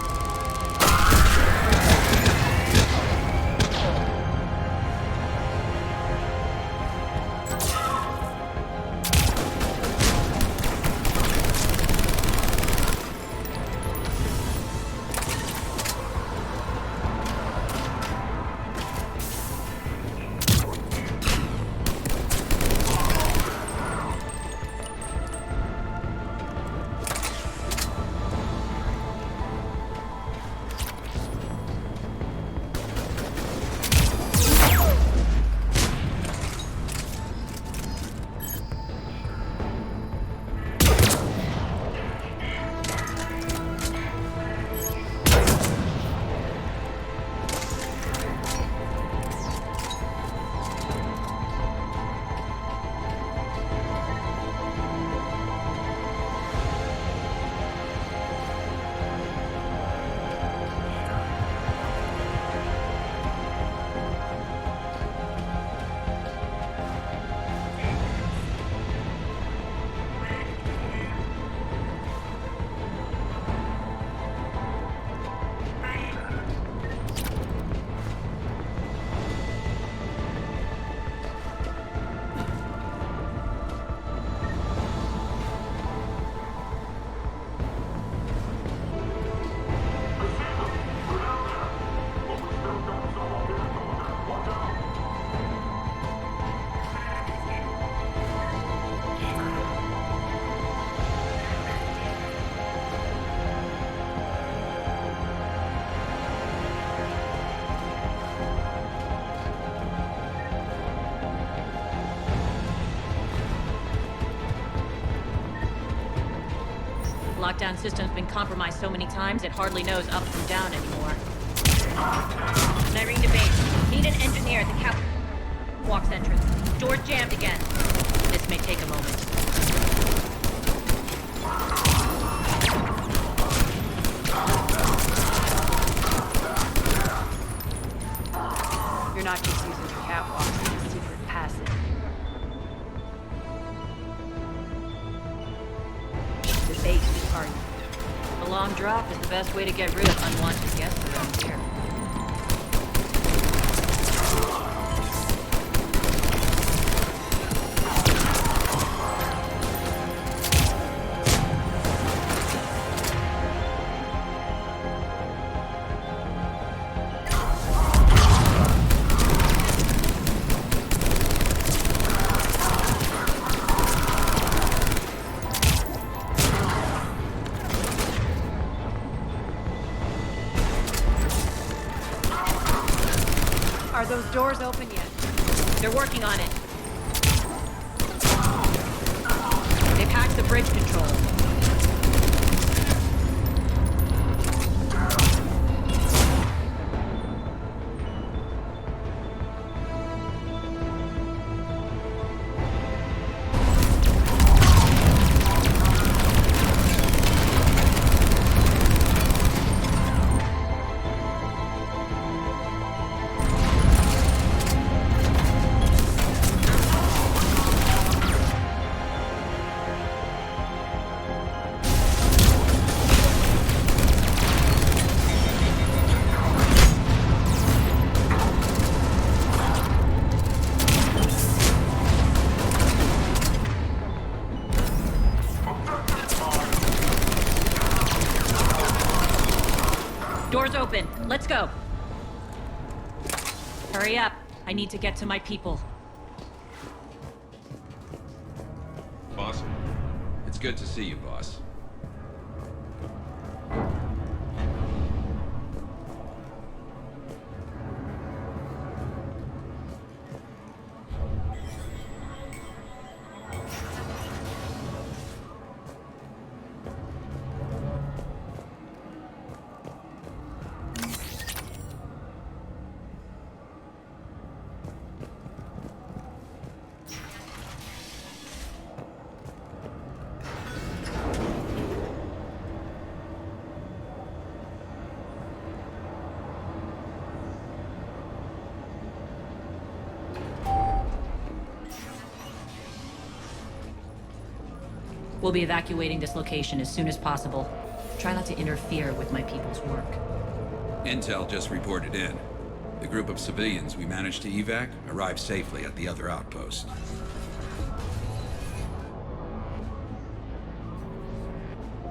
Lockdown system's been compromised so many times it hardly knows up from down anymore. Nyrene to base. Need an engineer at the catwalk's entrance. Door's jammed again. This may take a moment. You're not just using the catwalk, it's a secret passage. The base, are you? A long drop is the best way to get rid of unwanted guests around here. Are those doors open yet? They're working on it. They've hacked the bridge control. Door's open. Let's go. Hurry up. I need to get to my people. Boss? It's good to see you, boss. We'll be evacuating this location as soon as possible. Try not to interfere with my people's work. Intel just reported in. The group of civilians we managed to evac arrived safely at the other outpost.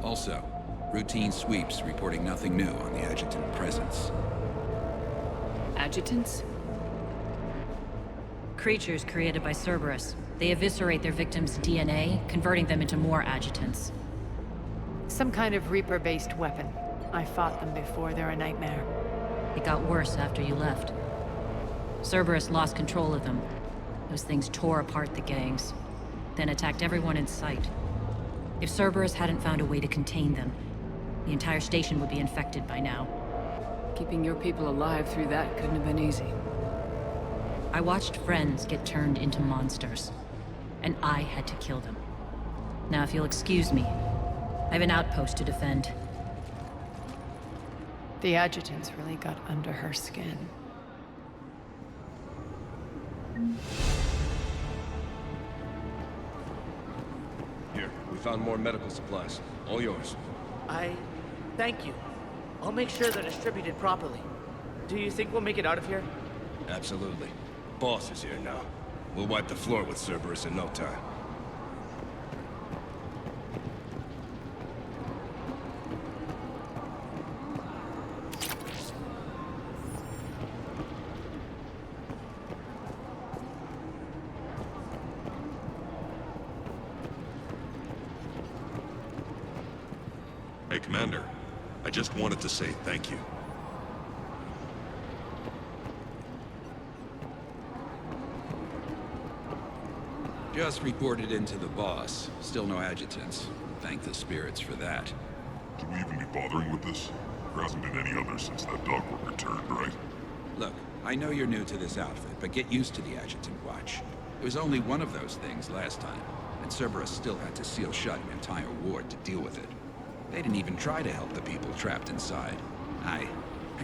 Also, routine sweeps reporting nothing new on the adjutant presence. Adjutants? Creatures created by Cerberus. They eviscerate their victims' DNA, converting them into more adjutants. Some kind of Reaper-based weapon. I fought them before, they're a nightmare. It got worse after you left. Cerberus lost control of them. Those things tore apart the gangs, then attacked everyone in sight. If Cerberus hadn't found a way to contain them, the entire station would be infected by now. Keeping your people alive through that couldn't have been easy. I watched friends get turned into monsters, and I had to kill them. Now, if you'll excuse me, I have an outpost to defend. The adjutants really got under her skin. Here, we found more medical supplies. All yours. Thank you. I'll make sure they're distributed properly. Do you think we'll make it out of here? Absolutely. Boss is here now. We'll wipe the floor with Cerberus in no time. Hey, Commander. I just wanted to say thank you. Just reported into the boss. Still no adjutants. Thank the spirits for that. Should we even be bothering with this? There hasn't been any others since that dog were returned, right? Look, I know you're new to this outfit, but get used to the adjutant watch. It was only one of those things last time, and Cerberus still had to seal shut an entire ward to deal with it. They didn't even try to help the people trapped inside. I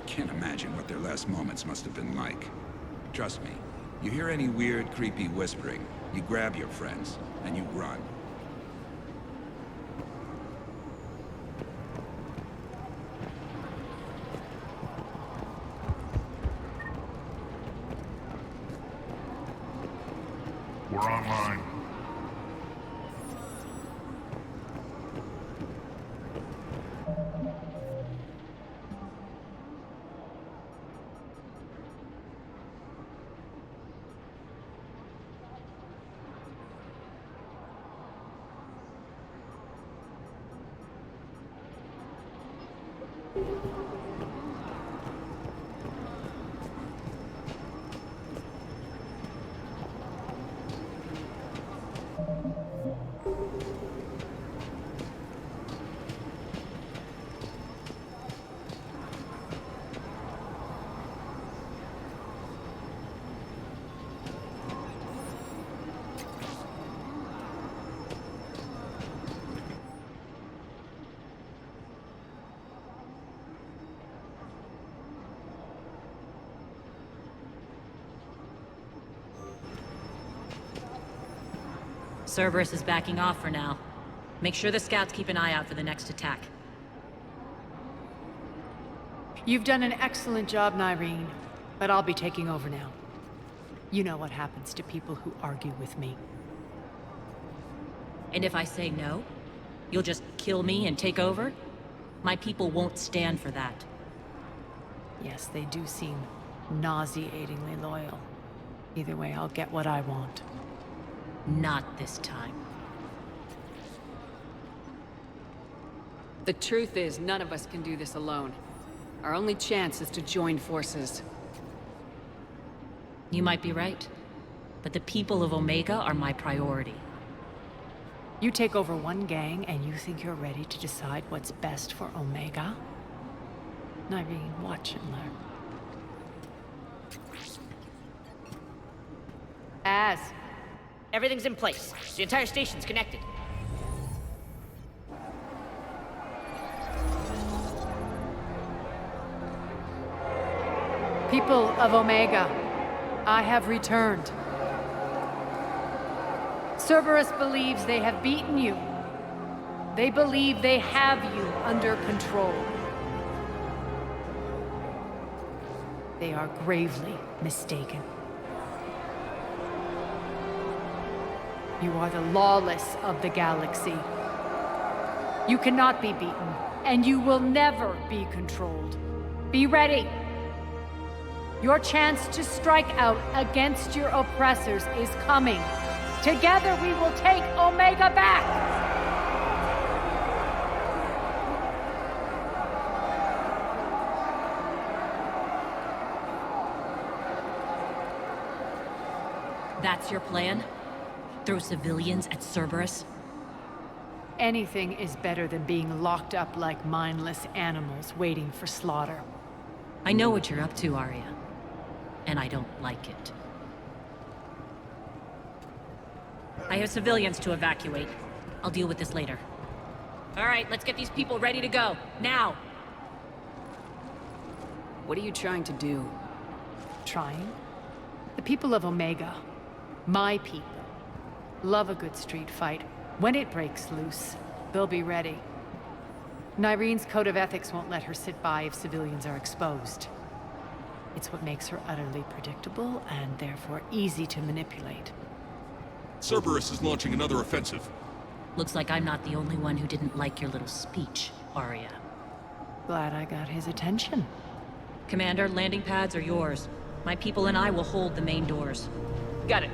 can't imagine what their last moments must have been like. Trust me, you hear any weird, creepy whispering, you grab your friends, and you run. We're online. Cerberus is backing off for now. Make sure the scouts keep an eye out for the next attack. You've done an excellent job, Nyreen, but I'll be taking over now. You know what happens to people who argue with me. And if I say no, you'll just kill me and take over? My people won't stand for that. Yes, they do seem nauseatingly loyal. Either way, I'll get what I want. Not this time. The truth is, none of us can do this alone. Our only chance is to join forces. You might be right, but the people of Omega are my priority. You take over one gang and you think you're ready to decide what's best for Omega? Nyreen, watch and learn. Everything's in place. The entire station's connected. People of Omega, I have returned. Cerberus believes they have beaten you, They believe they have you under control. They are gravely mistaken. You are the lawless of the galaxy. You cannot be beaten, and you will never be controlled. Be ready. Your chance to strike out against your oppressors is coming. Together we will take Omega back! That's your plan? Throw civilians at Cerberus? Anything is better than being locked up like mindless animals waiting for slaughter. I know what you're up to, Arya. And I don't like it. I have civilians to evacuate. I'll deal with this later. All right, let's get these people ready to go. Now! What are you trying to do? Trying? The people of Omega, my people, love a good street fight. When it breaks loose, they'll be ready. Nyrene's code of ethics won't let her sit by if civilians are exposed. It's what makes her utterly predictable and therefore easy to manipulate. Cerberus is launching another offensive. Looks like I'm not the only one who didn't like your little speech, Arya. Glad I got his attention. Commander, landing pads are yours. My people and I will hold the main doors. Got it.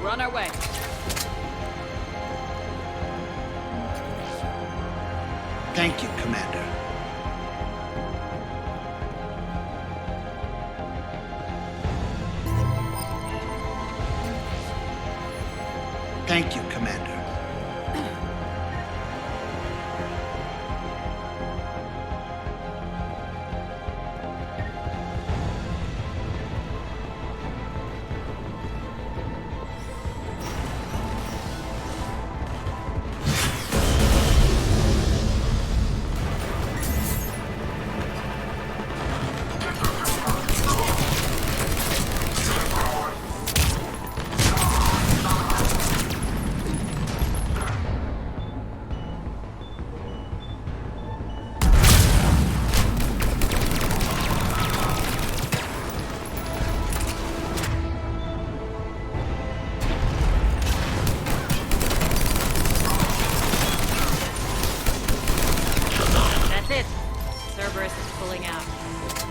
On our way. Thank you, Commander. Thank you, Commander.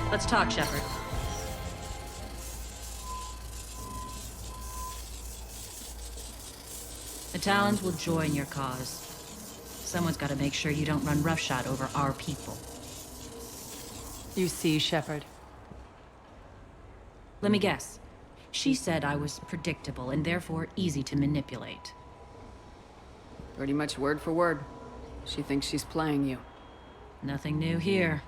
Let's talk, Shepard. The Talons will join your cause. Someone's got to make sure you don't run roughshod over our people. You see, Shepard? Let me guess. She said I was predictable and therefore easy to manipulate. Pretty much word for word. She thinks she's playing you. Nothing new here.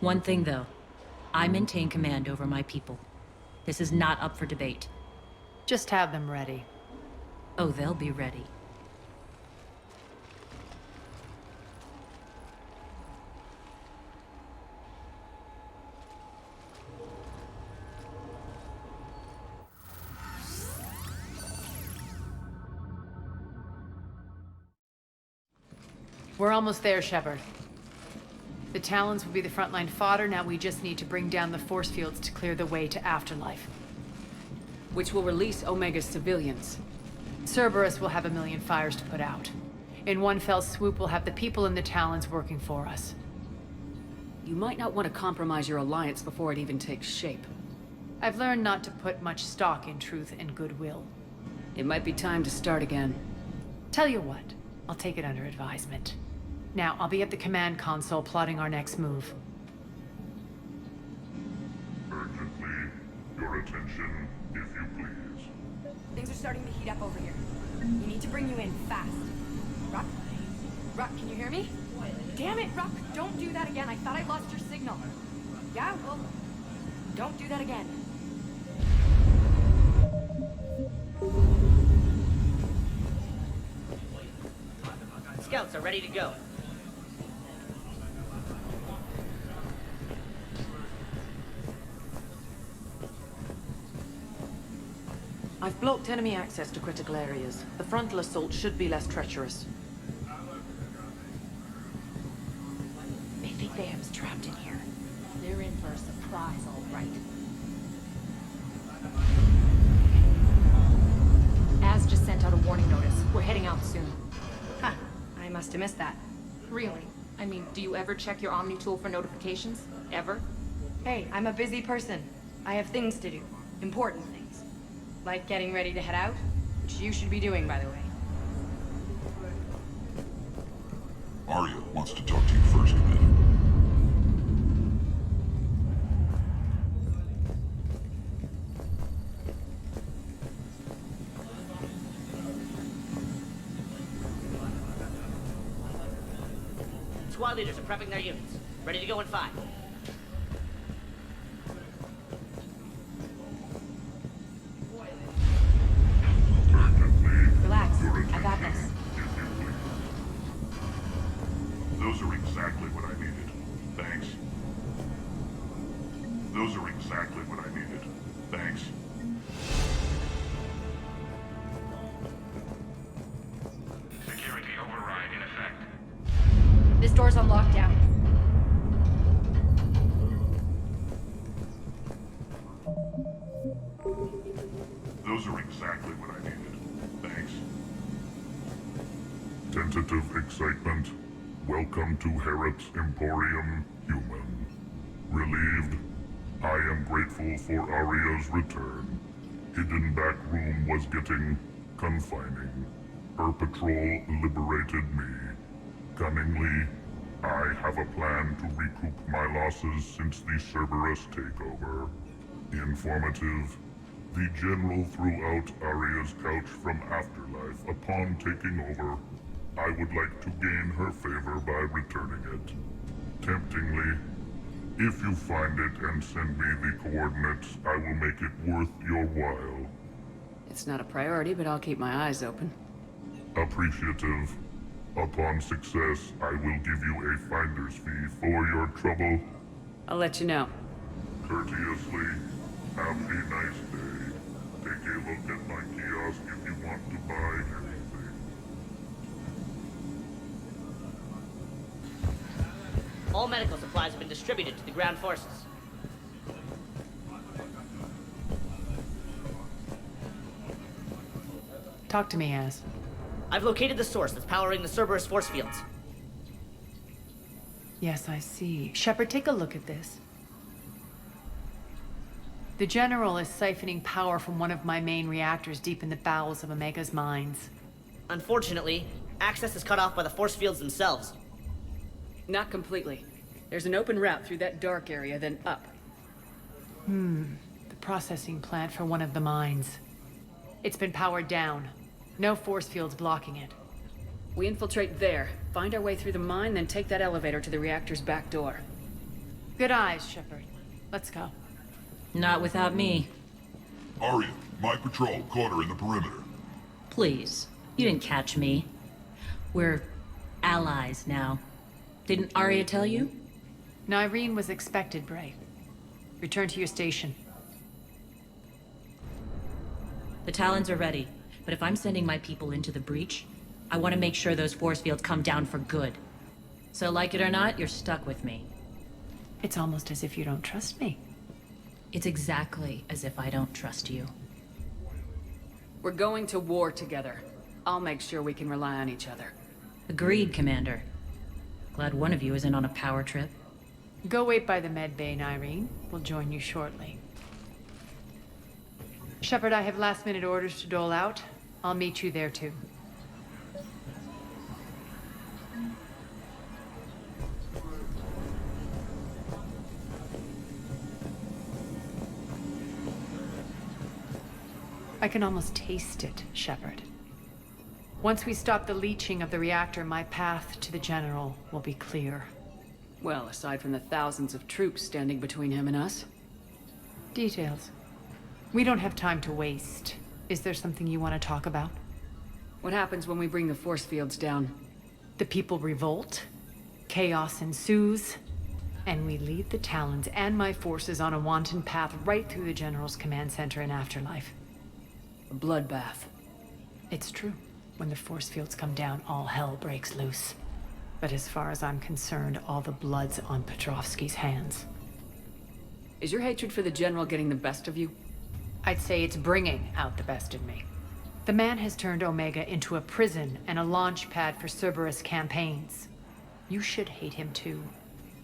One thing, though. I maintain command over my people. This is not up for debate. Just have them ready. Oh, they'll be ready. We're almost there, Shepard. The Talons will be the frontline fodder. Now we just need to bring down the force fields to clear the way to Afterlife. Which will release Omega's civilians. Cerberus will have a million fires to put out. In one fell swoop, we'll have the people in the Talons working for us. You might not want to compromise your alliance before it even takes shape. I've learned not to put much stock in truth and goodwill. It might be time to start again. Tell you what, I'll take it under advisement. Now, I'll be at the command console plotting our next move. Urgently, your attention, if you please. Things are starting to heat up over here. You need to bring you in fast. Rock? Rock, can you hear me? Damn it, Rock! Don't do that again. I thought I lost your signal. Yeah, well, don't do that again. Scouts are ready to go. I've blocked enemy access to critical areas. The frontal assault should be less treacherous. They think they have us trapped in here. They're in for a surprise, all right. Az just sent out a warning notice. We're heading out soon. Huh. I must have missed that. Really? I mean, do you ever check your Omni tool for notifications? Ever? Hey, I'm a busy person. I have things to do. Important things. Like getting ready to head out, which you should be doing, by the way. Arya wants to talk to you first, Commander. Squad leaders are prepping their units. Ready to go in 5. Relax. I got this. Those are exactly what I needed. Thanks. Those are exactly what I needed. Thanks. Security override in effect. This door's on lockdown. Those are exactly what I needed. Thanks. Tentative excitement. Welcome to Harrot's Emporium, human. Relieved. I am grateful for Arya's return. Hidden back room was getting confining. Her patrol liberated me. Cunningly, I have a plan to recoup my losses since the Cerberus takeover. Informative. The General threw out Arya's couch from Afterlife upon taking over. I would like to gain her favor by returning it. Temptingly, if you find it and send me the coordinates, I will make it worth your while. It's not a priority, but I'll keep my eyes open. Appreciative. Upon success, I will give you a finder's fee for your trouble. I'll let you know. Courteously, have a nice day. Take a look at my kiosk if you want to buy anything. All medical supplies have been distributed to the ground forces. Talk to me, Az. I've located the source that's powering the Cerberus force fields. Yes, I see. Shepard, take a look at this. The General is siphoning power from one of my main reactors deep in the bowels of Omega's mines. Unfortunately, access is cut off by the force fields themselves. Not completely. There's an open route through that dark area, then up. The processing plant for one of the mines. It's been powered down. No force fields blocking it. We infiltrate there, find our way through the mine, then take that elevator to the reactor's back door. Good eyes, Shepard. Let's go. Not without me. Arya, my patrol, caught her in the perimeter. Please. You didn't catch me. We're allies now. Didn't Arya tell you? Nyreen was expected, Bray. Return to your station. The Talons are ready, but if I'm sending my people into the breach, I want to make sure those force fields come down for good. So like it or not, you're stuck with me. It's almost as if you don't trust me. It's exactly as if I don't trust you. We're going to war together. I'll make sure we can rely on each other. Agreed, Commander. Glad one of you isn't on a power trip. Go wait by the med bay, Nyreen. We'll join you shortly. Shepard, I have last-minute orders to dole out. I'll meet you there, too. I can almost taste it, Shepard. Once we stop the leaching of the reactor, my path to the General will be clear. Well, aside from the thousands of troops standing between him and us. Details. We don't have time to waste. Is there something you want to talk about? What happens when we bring the force fields down? The people revolt, chaos ensues, and we lead the Talons and my forces on a wanton path right through the General's command center and afterlife. A bloodbath. It's true. When the force fields come down, all hell breaks loose. But as far as I'm concerned, all the blood's on Petrovsky's hands. Is your hatred for the General getting the best of you? I'd say it's bringing out the best in me. The man has turned Omega into a prison and a launch pad for Cerberus campaigns. You should hate him too.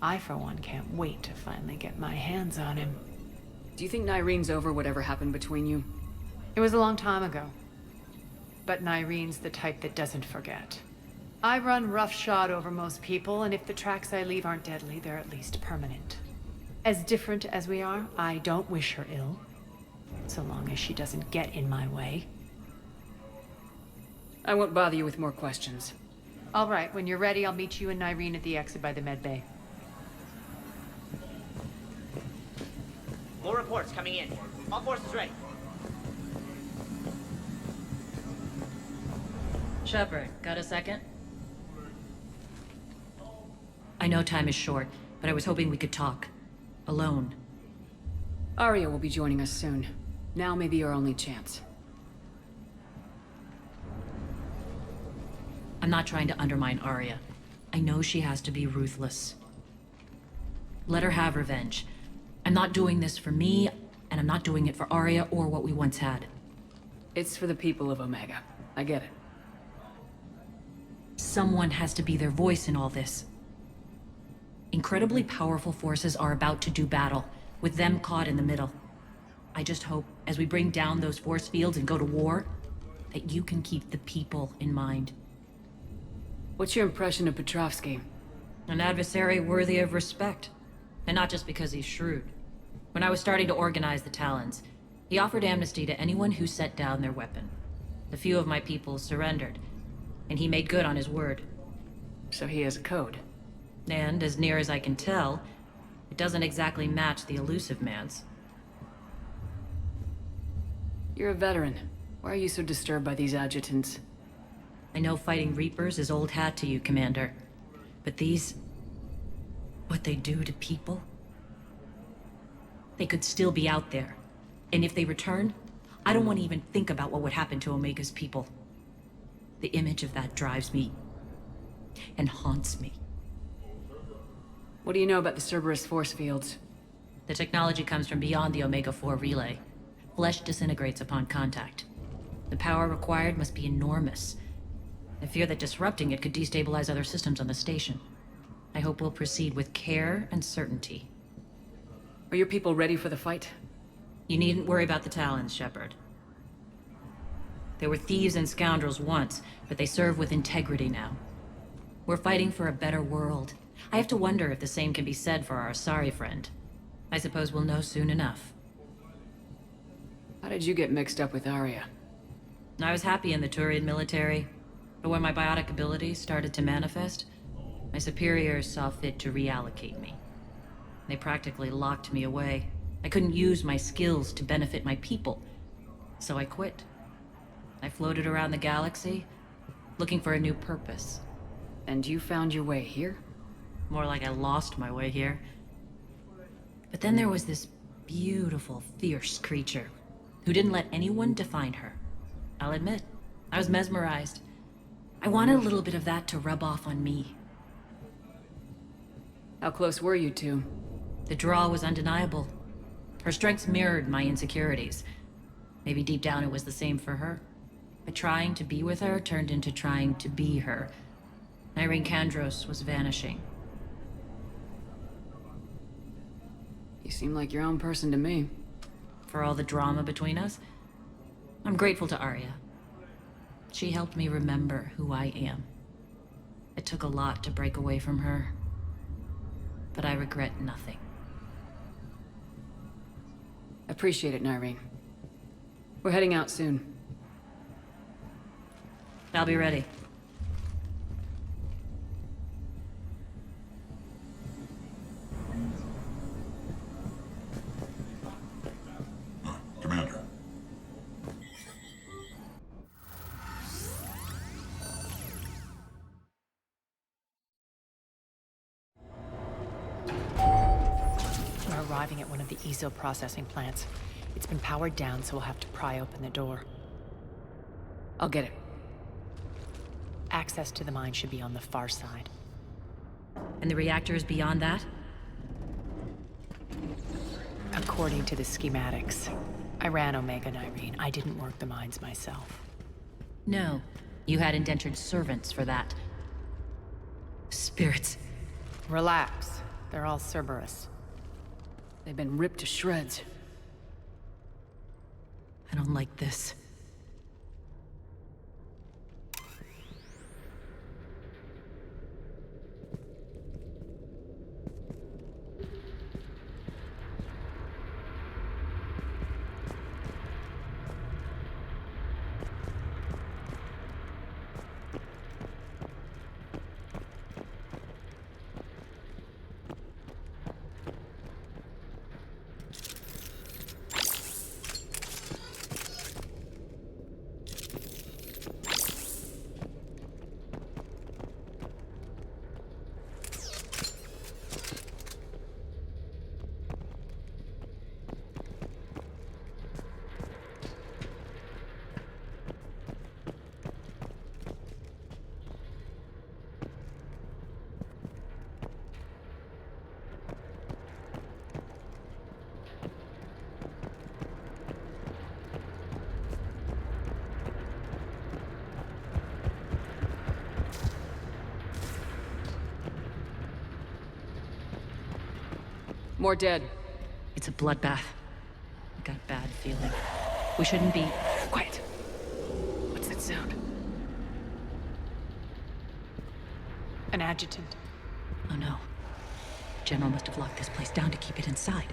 I, for one, can't wait to finally get my hands on him. Do you think Nyreen's over whatever happened between you? It was a long time ago. But Nyreen's the type that doesn't forget. I run roughshod over most people, and if the tracks I leave aren't deadly, they're at least permanent. As different as we are, I don't wish her ill. So long as she doesn't get in my way. I won't bother you with more questions. All right, when you're ready, I'll meet you and Nyreen at the exit by the med bay. More reports coming in. All forces ready. Shepard, got a second? I know time is short, but I was hoping we could talk. Alone. Arya will be joining us soon. Now may be our only chance. I'm not trying to undermine Arya. I know she has to be ruthless. Let her have revenge. I'm not doing this for me, and I'm not doing it for Arya or what we once had. It's for the people of Omega. I get it. Someone has to be their voice in all this. Incredibly powerful forces are about to do battle, with them caught in the middle. I just hope, as we bring down those force fields and go to war, that you can keep the people in mind. What's your impression of Petrovsky? An adversary worthy of respect. And not just because he's shrewd. When I was starting to organize the Talons, he offered amnesty to anyone who set down their weapon. A few of my people surrendered, and he made good on his word. So he has a code. And, as near as I can tell, it doesn't exactly match the Illusive Man's. You're a veteran. Why are you so disturbed by these adjutants? I know fighting Reapers is old hat to you, Commander. But these... what they do to people? They could still be out there. And if they return, I don't want to even think about what would happen to Omega's people. The image of that drives me... and haunts me. What do you know about the Cerberus force fields? The technology comes from beyond the Omega-4 relay. Flesh disintegrates upon contact. The power required must be enormous. I fear that disrupting it could destabilize other systems on the station. I hope we'll proceed with care and certainty. Are your people ready for the fight? You needn't worry about the Talons, Shepard. They were thieves and scoundrels once, but they serve with integrity now. We're fighting for a better world. I have to wonder if the same can be said for our Asari friend. I suppose we'll know soon enough. How did you get mixed up with Arya? I was happy in the Turian military, but when my biotic abilities started to manifest, my superiors saw fit to reallocate me. They practically locked me away. I couldn't use my skills to benefit my people, so I quit. I floated around the galaxy, looking for a new purpose. And you found your way here? More like I lost my way here. But then there was this beautiful, fierce creature who didn't let anyone define her. I'll admit, I was mesmerized. I wanted a little bit of that to rub off on me. How close were you two? The draw was undeniable. Her strengths mirrored my insecurities. Maybe deep down it was the same for her. But trying to be with her turned into trying to be her. Irene Kandros was vanishing. You seem like your own person to me. For all the drama between us, I'm grateful to Arya. She helped me remember who I am. It took a lot to break away from her, but I regret nothing. Appreciate it, Nyreen. We're heading out soon. I'll be ready. Commander. We're arriving at one of the ESO processing plants. It's been powered down, so we'll have to pry open the door. I'll get it. Access to the mine should be on the far side. And the reactor is beyond that? According to the schematics. I ran Omega, Nyreen. I didn't work the mines myself. No. You had indentured servants for that. Spirits. Relax. They're all Cerberus. They've been ripped to shreds. I don't like this. More dead. It's a bloodbath. I got a bad feeling. We shouldn't be... Quiet. What's that sound? An adjutant. Oh no. General must have locked this place down to keep it inside.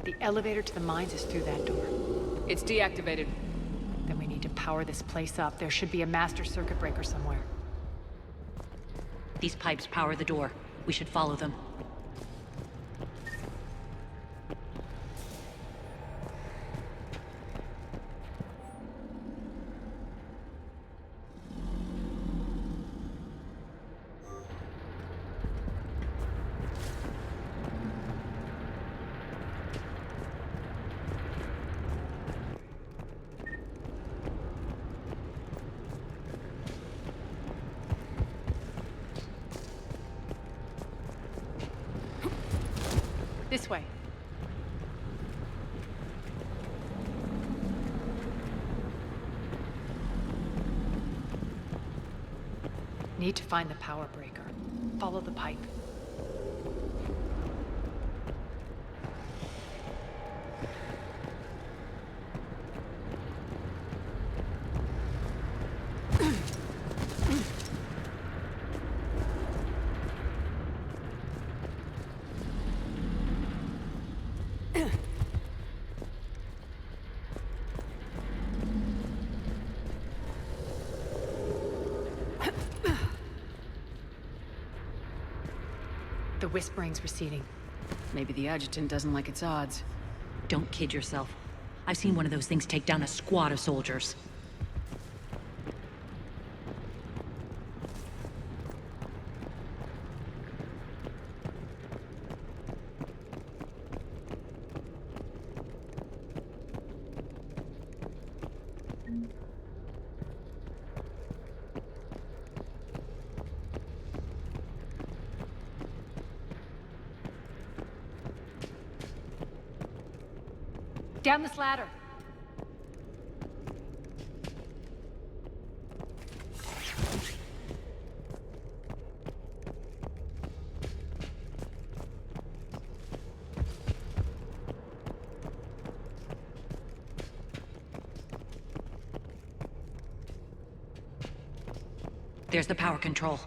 The elevator to the mines is through that door. It's deactivated. Then we need to power this place up. There should be a master circuit breaker somewhere. These pipes power the door. We should follow them. This way. Need to find the power breaker. Follow the pipe. The whispering's receding. Maybe the adjutant doesn't like its odds. Don't kid yourself. I've seen one of those things take down a squad of soldiers. Down this ladder. There's the power control.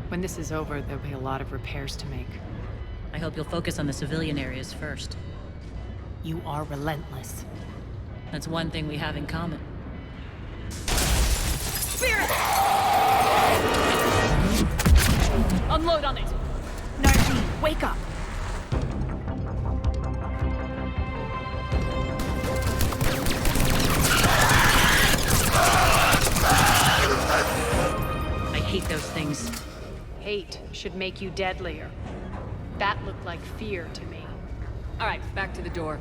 When this is over, there'll be a lot of repairs to make. I hope you'll focus on the civilian areas first. You are relentless. That's one thing we have in common. Spirit! Unload on it! Nardine, wake up! I hate those things. Hate should make you deadlier. That looked like fear to me. All right, back to the door.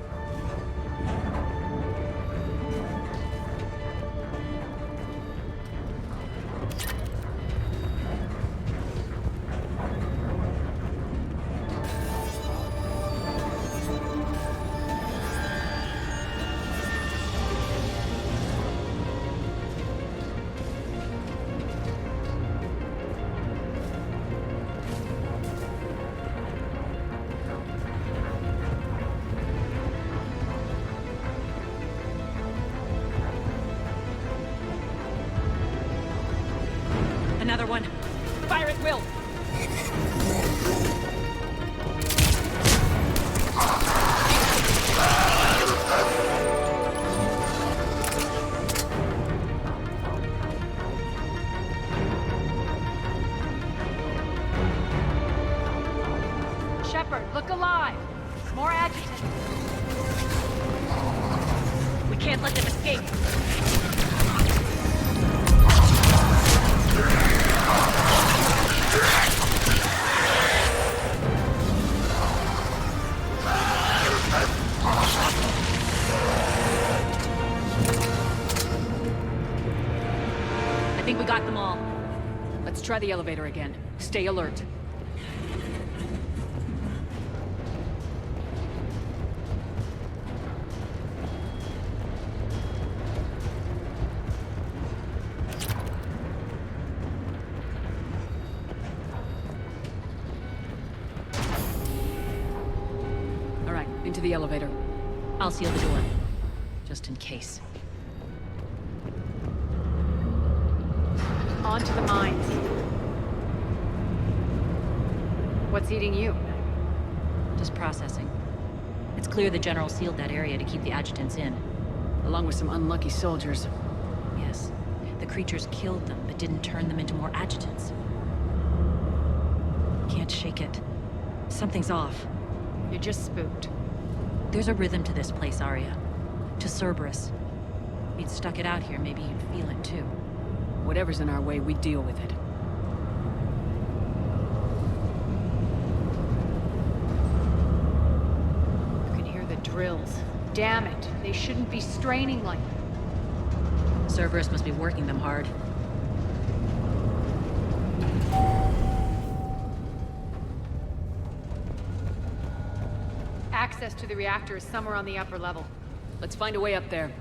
Another one. Fire at will! Shepard, look alive! More adjutants! We can't let them escape. I think we got them all. Let's try the elevator again. Stay alert. All right, into the elevator. I'll seal the door. Just in case. On to the mines. What's eating you? Just processing. It's clear the General sealed that area to keep the adjutants in. Along with some unlucky soldiers. Yes. The creatures killed them, but didn't turn them into more adjutants. Can't shake it. Something's off. You're just spooked. There's a rhythm to this place, Arya. To Cerberus. If you'd stuck it out here, maybe you'd feel it too. Whatever's in our way, we deal with it. drills. Damn it, they shouldn't be straining like that. Cerberus must be working them hard. Access to the reactor is somewhere on the upper level. Let's find a way up there.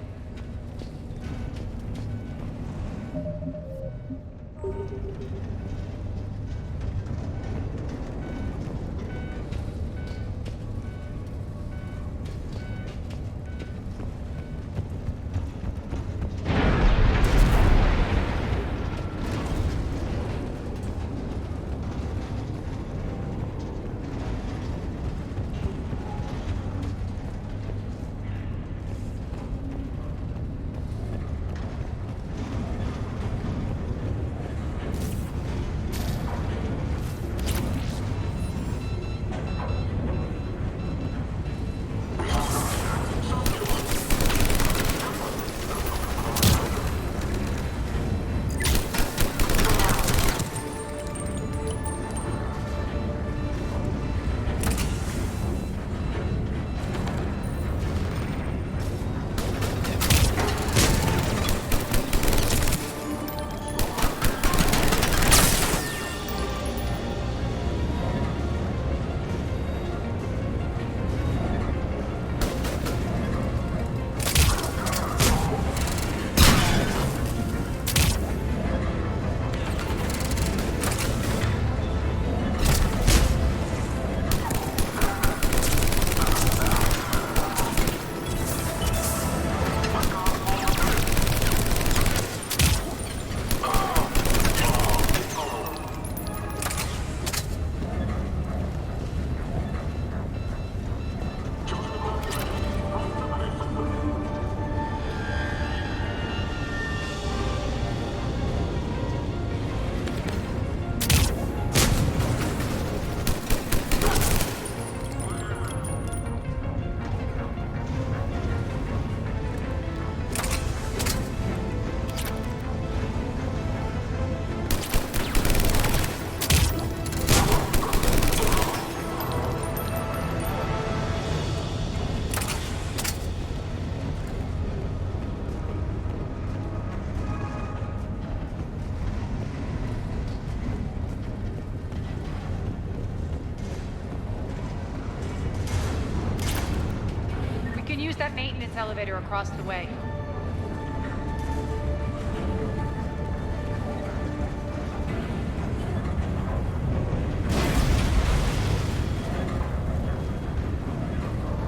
That maintenance elevator across the way.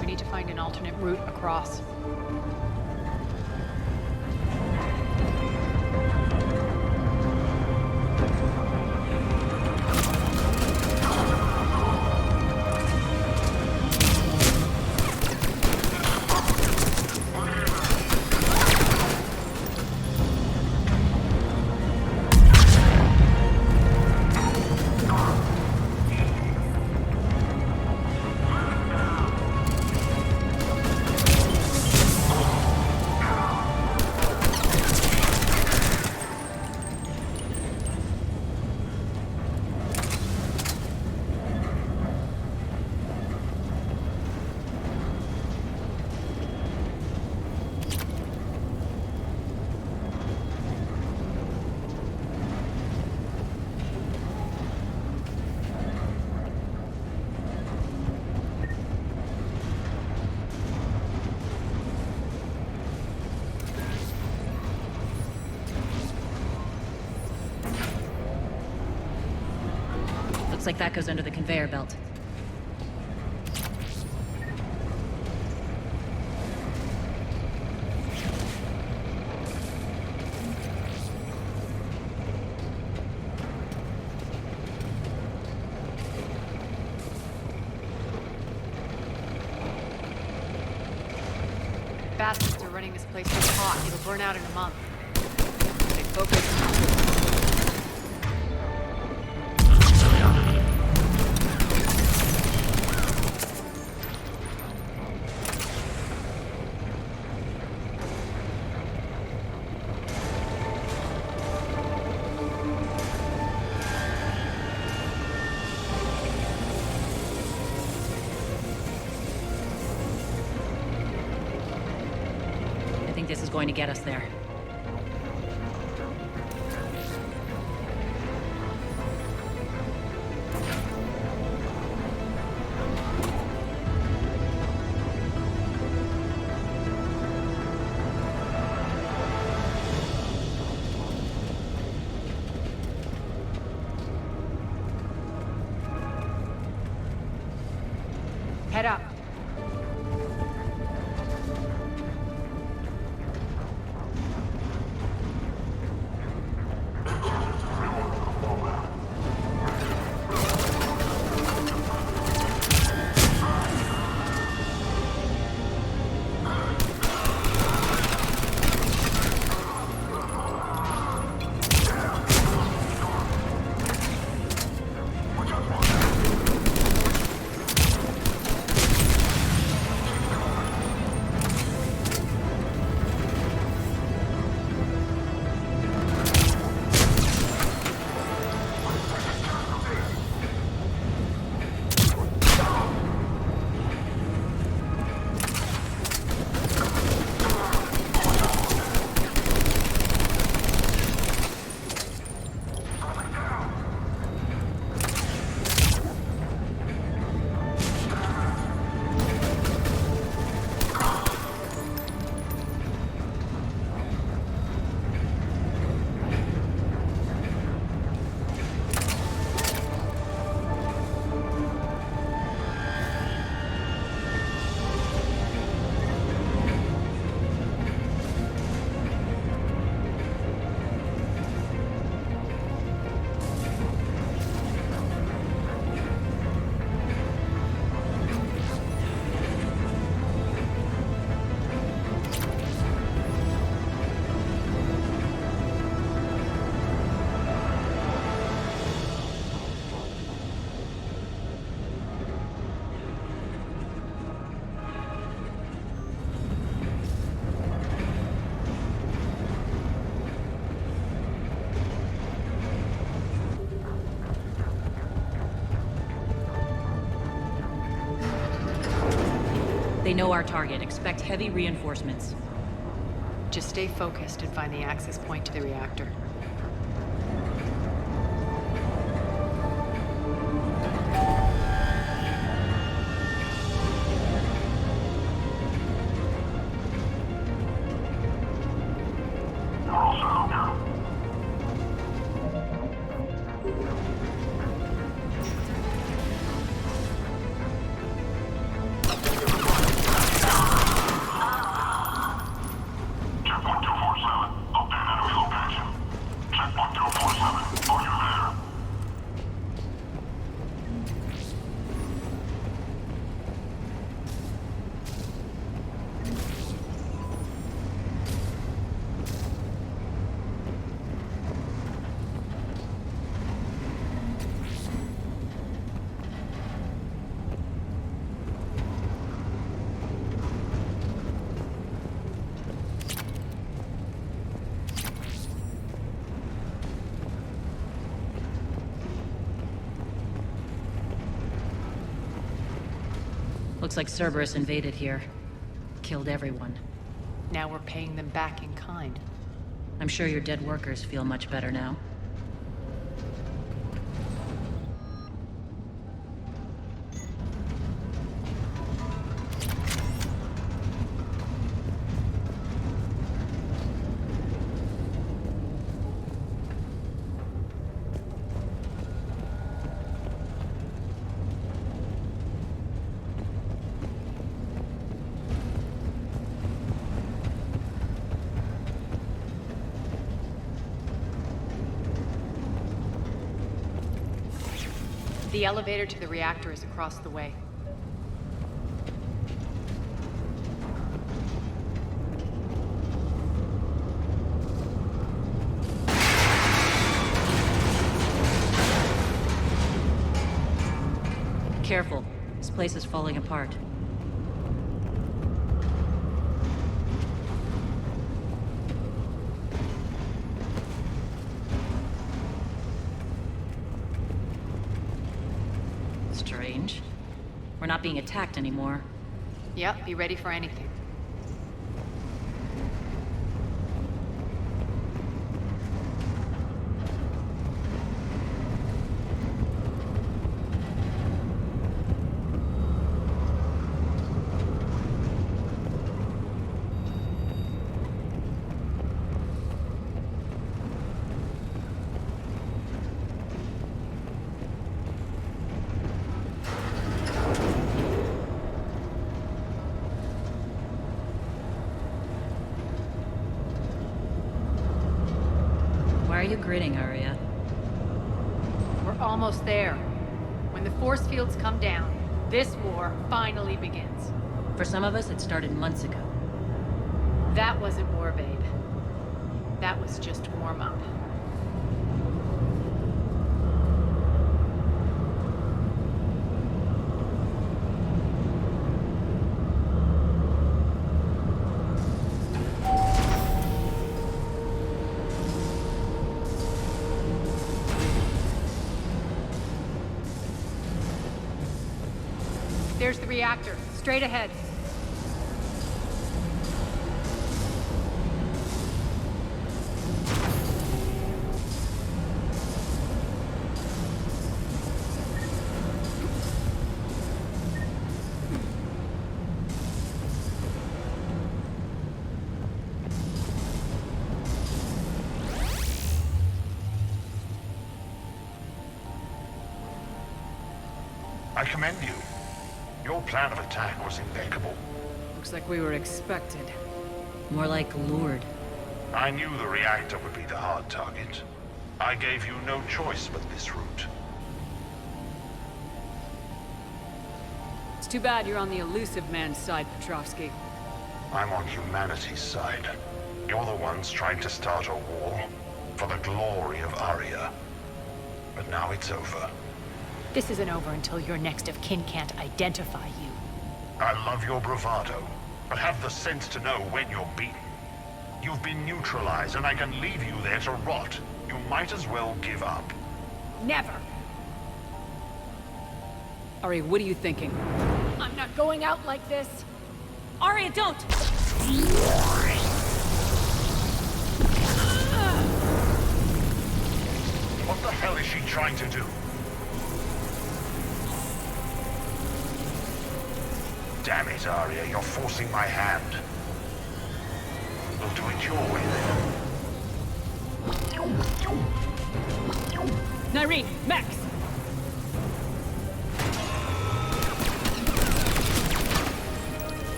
We need to find an alternate route across. Looks like that goes under the conveyor belt. Bastards are running this place so hot, it'll burn out in a month. Stay focused. think this is going to get us there. Head up. They know our target. Expect heavy reinforcements. Just stay focused and find the access point to the reactor. Looks like Cerberus invaded here. Killed everyone. Now we're paying them back in kind. I'm sure your dead workers feel much better now. The elevator to the reactor is across the way. Careful. This place is falling apart. Strange. We're not being attacked anymore. Yep, be ready for anything. you grinning, Arya? We're almost there. When the force fields come down, this war finally begins. For some of us, it started months ago. That wasn't war, babe. That was just warm-up. There's the reactor, straight ahead. I commend you. Your plan of attack was impeccable. Looks like we were expected. More like lured. I knew the reactor would be the hard target. I gave you no choice but this route. It's too bad you're on the elusive man's side, Petrovsky. I'm on humanity's side. You're the ones trying to start a war for the glory of Arya. But now it's over. This isn't over until your next of kin can't identify you. I love your bravado, but have the sense to know when you're beaten. You've been neutralized, and I can leave you there to rot. You might as well give up. Never! Ari, what are you thinking? I'm not going out like this! Arya, don't! What the hell is she trying to do? Damn it, Arya, you're forcing my hand. We'll do it your way then. Nyreen, Max!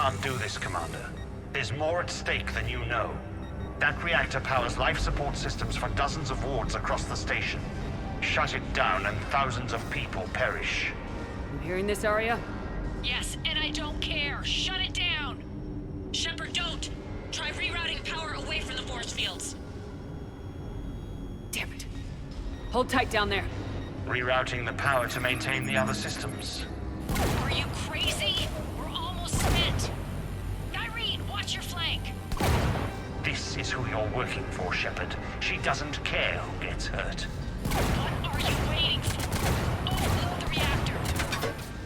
can't do this, Commander. There's more at stake than you know. That reactor powers life support systems for dozens of wards across the station. Shut it down and thousands of people perish. You hearing this, Arya? Yes, and I don't care. Shut it down! Shepard, don't! Try rerouting power away from the force fields. Damn it. Hold tight down there. Rerouting the power to maintain the other systems. Are you crazy? We're almost spent. Nyreen, watch your flank. This is who you're working for, Shepard. She doesn't care who gets hurt. What are you waiting for? Overload the reactor.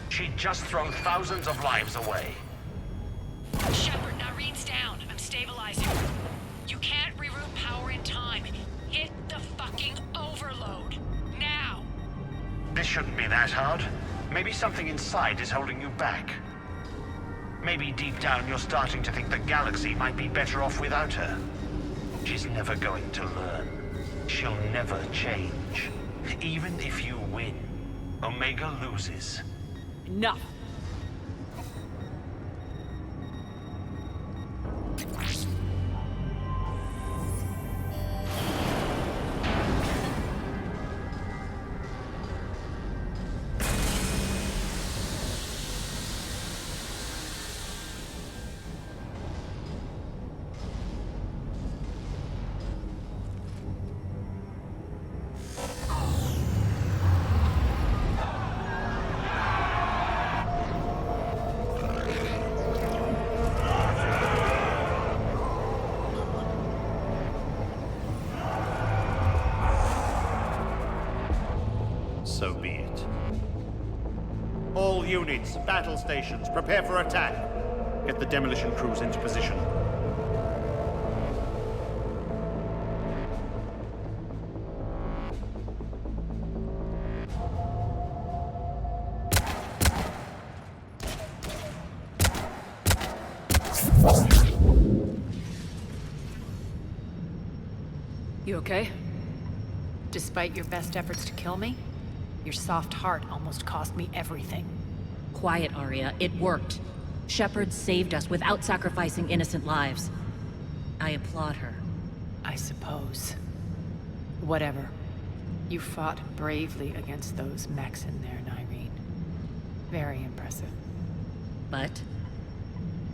She'd just thrown thousands of lives away. Shepard, Nyreen's down. I'm stabilizing her. You can't reroute power in time. Hit the fucking overload. Now! This shouldn't be that hard. Maybe something inside is holding you back. Maybe deep down you're starting to think the galaxy might be better off without her. She's never going to learn. She'll never change. Even if you win, Omega loses. Enough. So be it. All units, battle stations, prepare for attack. Get the demolition crews into position. You okay? Despite your best efforts to kill me, your soft heart almost cost me everything. Quiet, Arya. It worked. Shepard saved us without sacrificing innocent lives. I applaud her. I suppose. Whatever. You fought bravely against those mechs in there, Nyreen. Very impressive. But?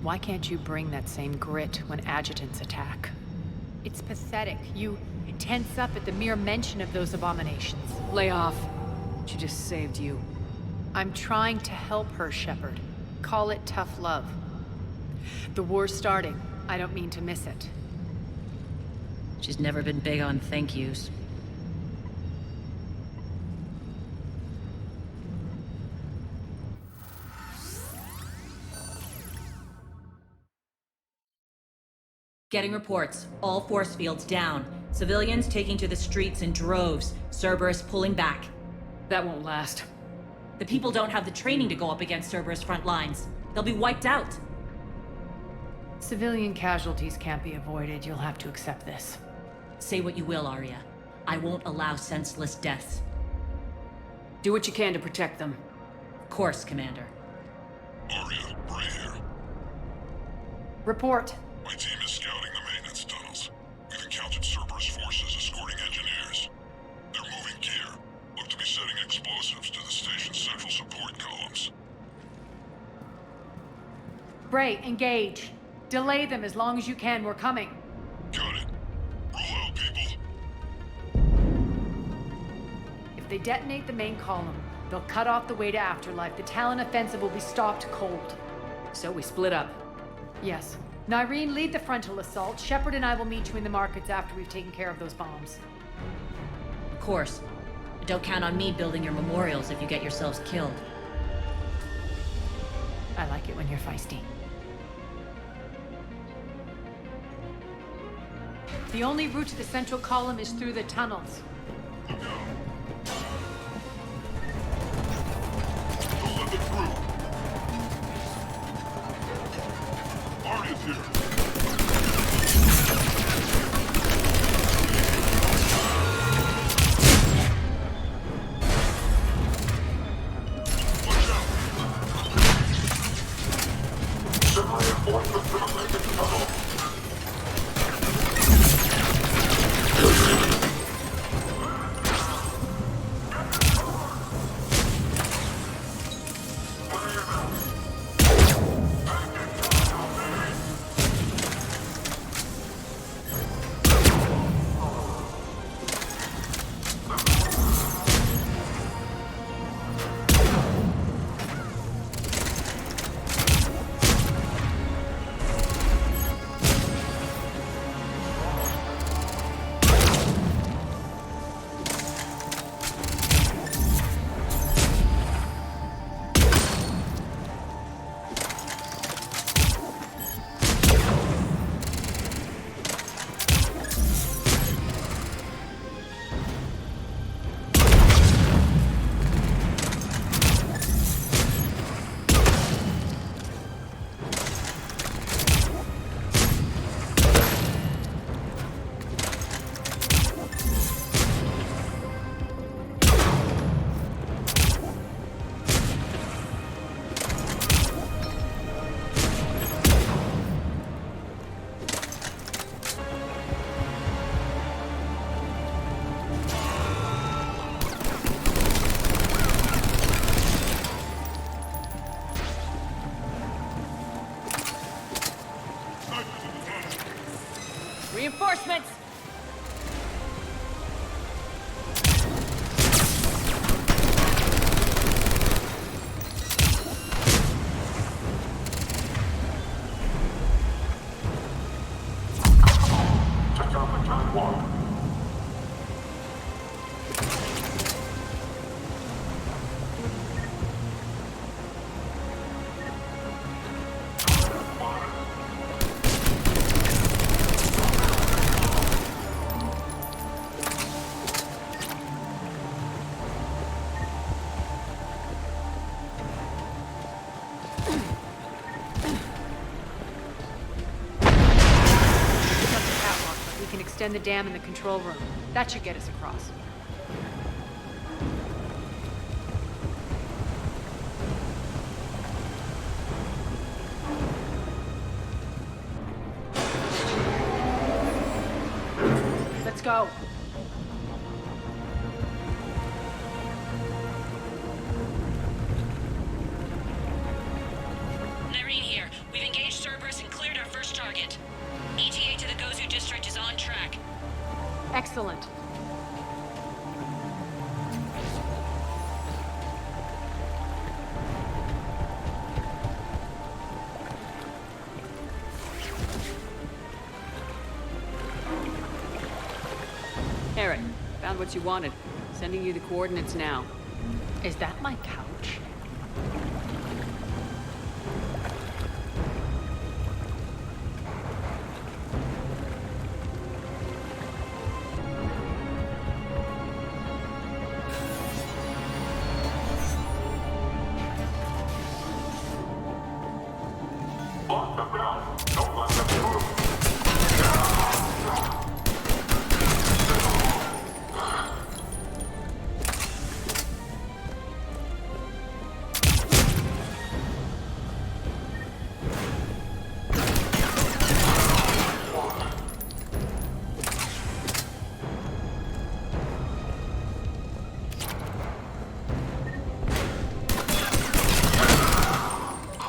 Why can't you bring that same grit when adjutants attack? It's pathetic. You tense up at the mere mention of those abominations. Lay off. She just saved you. I'm trying to help her, Shepard. Call it tough love. The war's starting. I don't mean to miss it. She's never been big on thank yous. Getting reports. All force fields down. Civilians taking to the streets in droves. Cerberus pulling back. That won't last. The people don't have the training to go up against Cerberus front lines. They'll be wiped out. Civilian casualties can't be avoided. You'll have to accept this. Say what you will, Arya. I won't allow senseless deaths. Do what you can to protect them. Of course, Commander. Arya, Bray here. Report. My team is scouting the maintenance tunnels. We've encountered Cerberus forces escorting engineers. They're moving gear. Look to be setting explosives to the station's central support columns. Bray, engage. Delay them as long as you can. We're coming. Got it. Roll out, people. If they detonate the main column, they'll cut off the way to Afterlife. The Talon offensive will be stopped cold. So we split up. Yes. Nyreen, lead the frontal assault. Shepard and I will meet you in the markets after we've taken care of those bombs. Of course. Don't count on me building your memorials if you get yourselves killed. I like it when you're feisty. The only route to the central column is through the tunnels. Don't let them through. Arya's here. Watch out. Reinforcements! Extend the dam in the control room. That should get us across. Let's go. Nyreen here. We've engaged Cerberus and cleared our first target. ETA to the Gozu district is on track. Excellent. Eric, found what you wanted. Sending you the coordinates now. Is that my couch?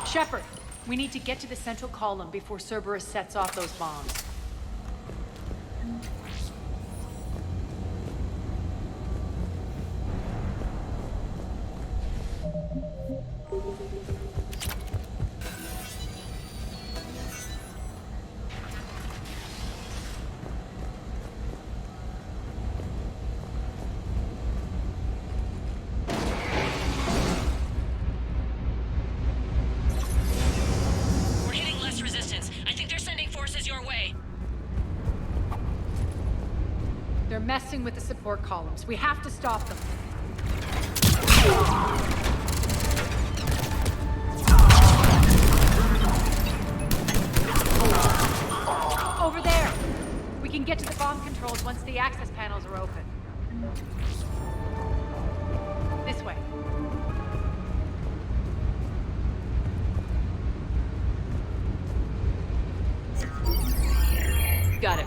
Shepard, we need to get to the central column before Cerberus sets off those bombs. They're messing with the support columns. We have to stop them. Over there! We can get to the bomb controls once the access panels are open. This way. Got it.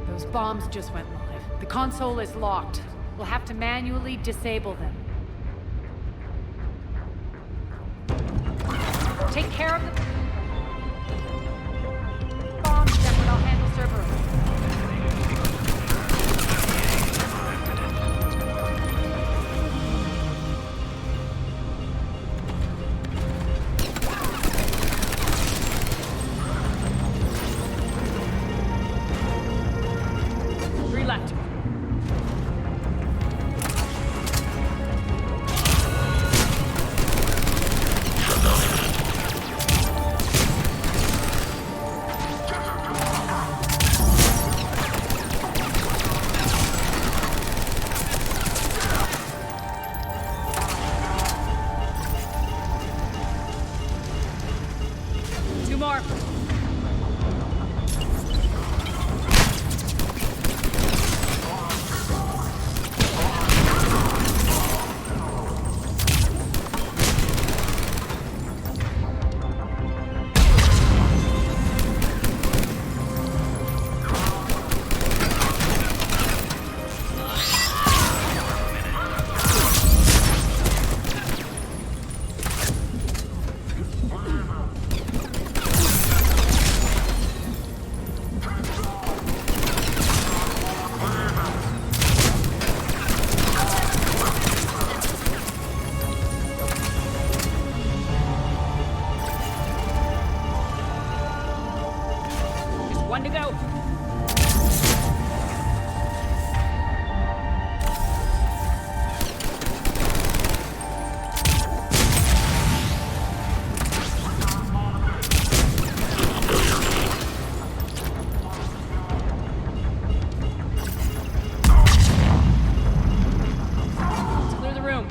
Those bombs just went live. The console is locked. We'll have to manually disable them. Take care of the bombs, Shepard. I'll handle Cerberus. go! Let's clear the room.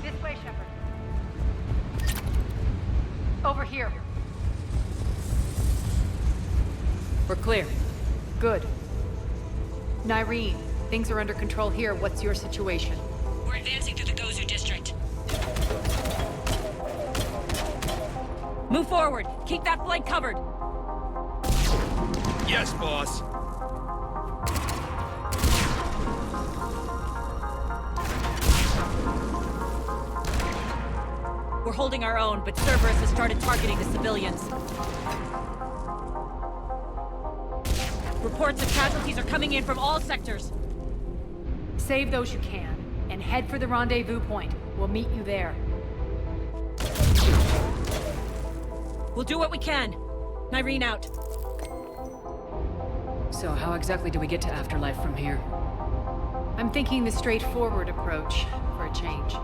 This way, Shepard. Over here. We're clear. Good. Nyreen, things are under control here. What's your situation? We're advancing through the Gozu district. Move forward. Keep that flank covered. Yes, boss. We're holding our own, but Cerberus has started targeting the civilians. Reports of casualties are coming in from all sectors. Save those you can, and head for the rendezvous point. We'll meet you there. We'll do what we can. Nyreen out. So how exactly do we get to Afterlife from here? I'm thinking the straightforward approach for a change.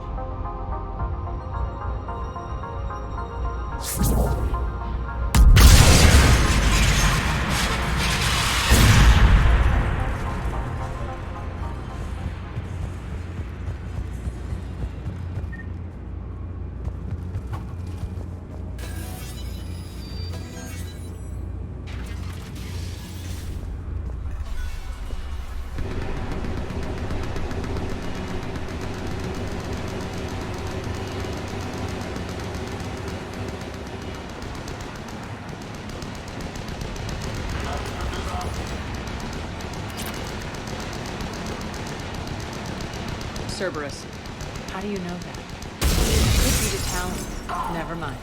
Cerberus. How do you know that? Could be the Talon. Never mind.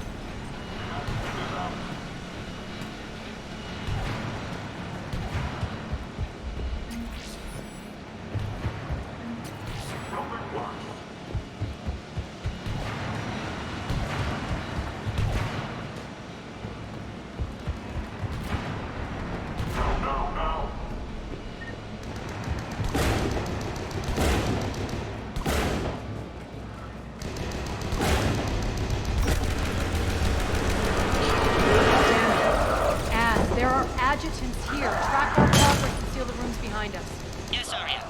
Adjutants here. Track our progress and seal the rooms behind us. Yes, Arya.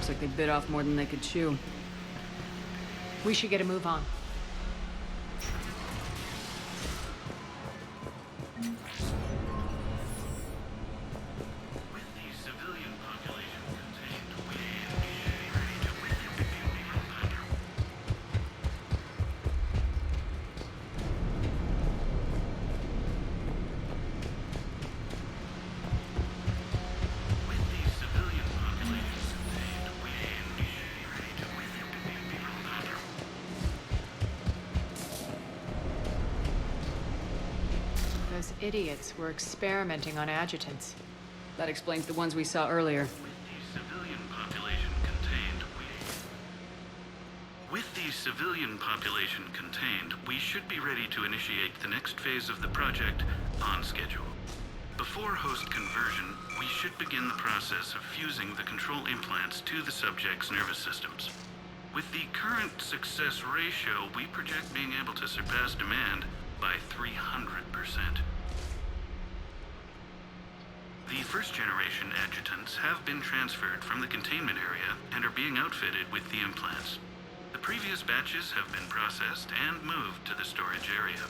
Looks like they bit off more than they could chew. We should get a move on. Those idiots were experimenting on adjutants. That explains the ones we saw earlier. With the civilian population contained, we should be ready to initiate the next phase of the project on schedule. Before host conversion, we should begin the process of fusing the control implants to the subject's nervous systems. With the current success ratio, we project being able to surpass demand by 300%. The first-generation adjutants have been transferred from the containment area and are being outfitted with the implants. The previous batches have been processed and moved to the storage area.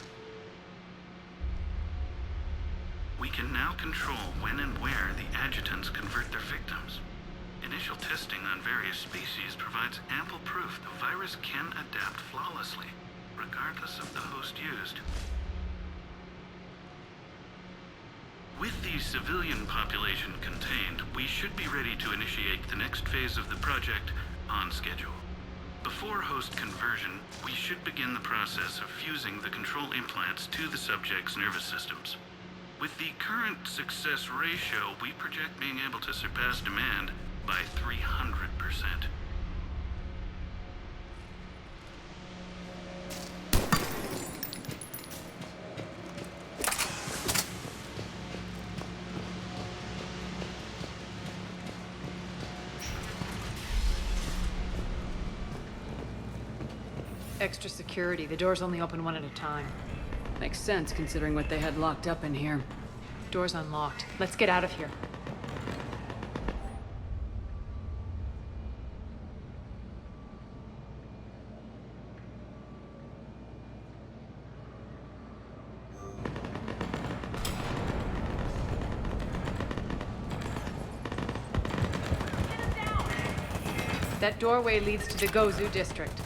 We can now control when and where the adjutants convert their victims. Initial testing on various species provides ample proof the virus can adapt flawlessly. regardless of the host used. With the civilian population contained, we should be ready to initiate the next phase of the project on schedule. Before host conversion, we should begin the process of fusing the control implants to the subject's nervous systems. With the current success ratio, we project being able to surpass demand by 300%. Extra security. The doors only open one at a time. Makes sense, considering what they had locked up in here. Door's unlocked. Let's get out of here. That doorway leads to the Gozu district.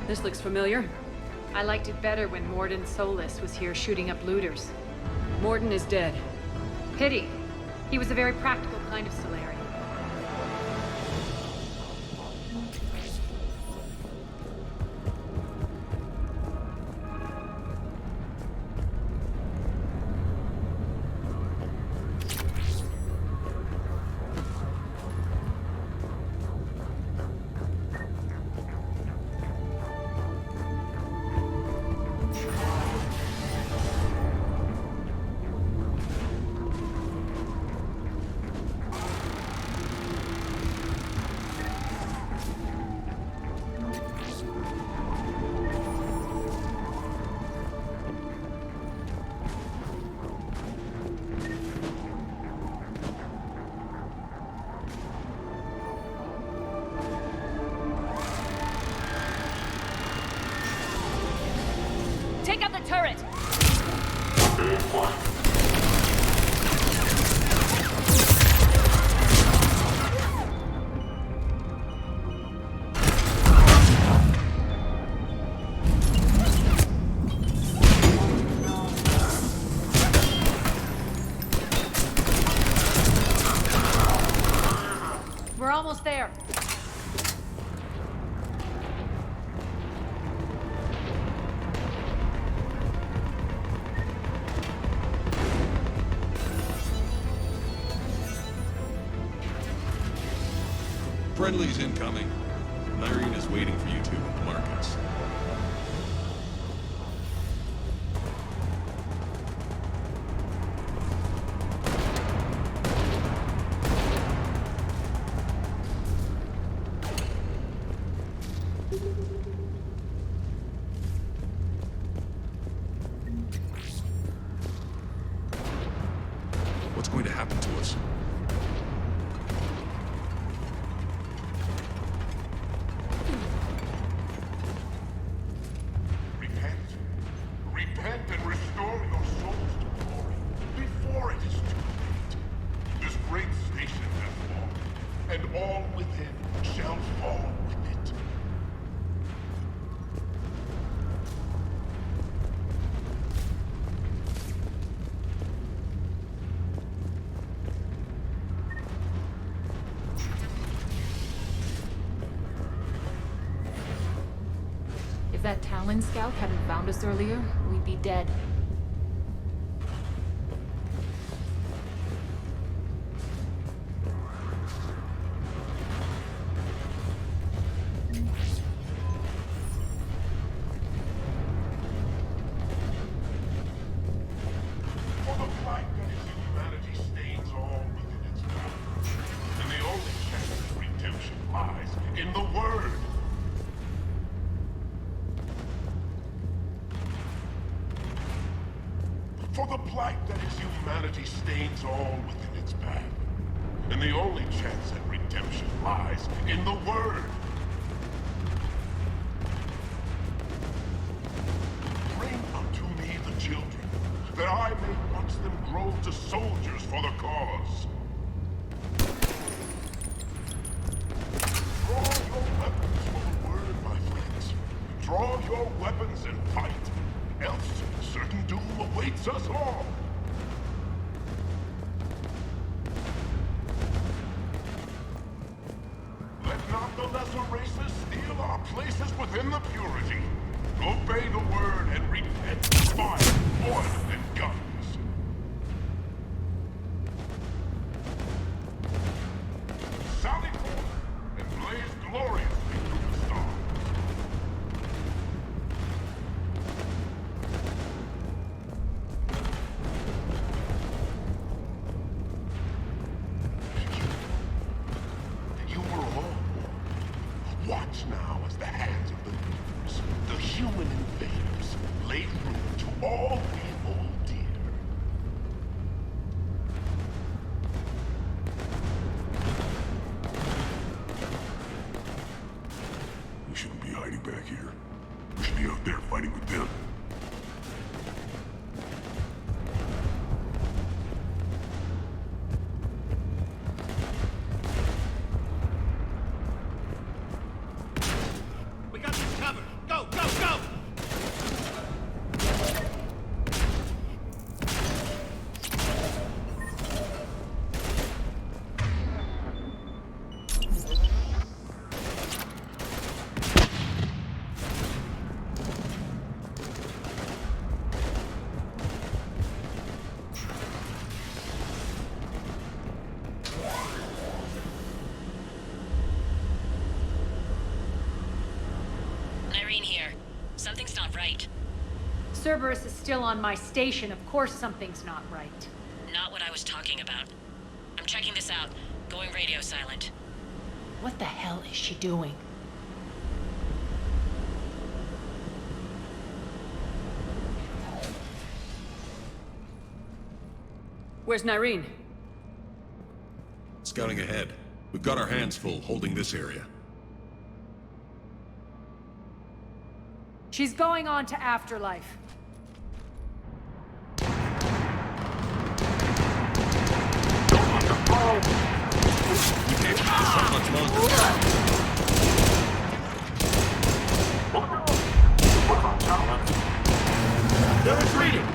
This looks familiar. I liked it better when Mordin Solus was here shooting up looters. Mordin is dead. Pity. He was a very practical kind of Solarian. Take out the turret! We're almost there. Friendly's incoming. Larian is waiting for you two at the markets. What's going to happen to us? that Talon scout hadn't found us earlier, we'd be dead. For the plight that is humanity stains all within its bounds. And the only chance of redemption lies in the Word. For the plight that is humanity stains all within its path. And the only chance at redemption lies in the Word. Bring unto me the children, that I may watch them grow to soldiers for the cause. Draw your weapons for the Word, my friends. Draw your weapons and fight. Else, certain doom awaits us all. Let not the lesser races steal our places within the purity. Obey the Word and repent. Fire, oil, and guns. Sally forth and blaze gloriously through the stars. You were all born. Watch now as the hands of the leaders, the human invaders, lay room to all we hold dear. We shouldn't be hiding back here. We should be out there fighting with them. We got this covered. Go, go, go! Irene here. Something's not right. Cerberus is still on my station. Of course something's not right. Not what I was talking about. I'm checking this out. Going radio silent. What the hell is she doing? Where's Nyreen? Scouting ahead. We've got our hands full holding this area. She's going on to Afterlife. We can't keep this up much longer. They're retreating!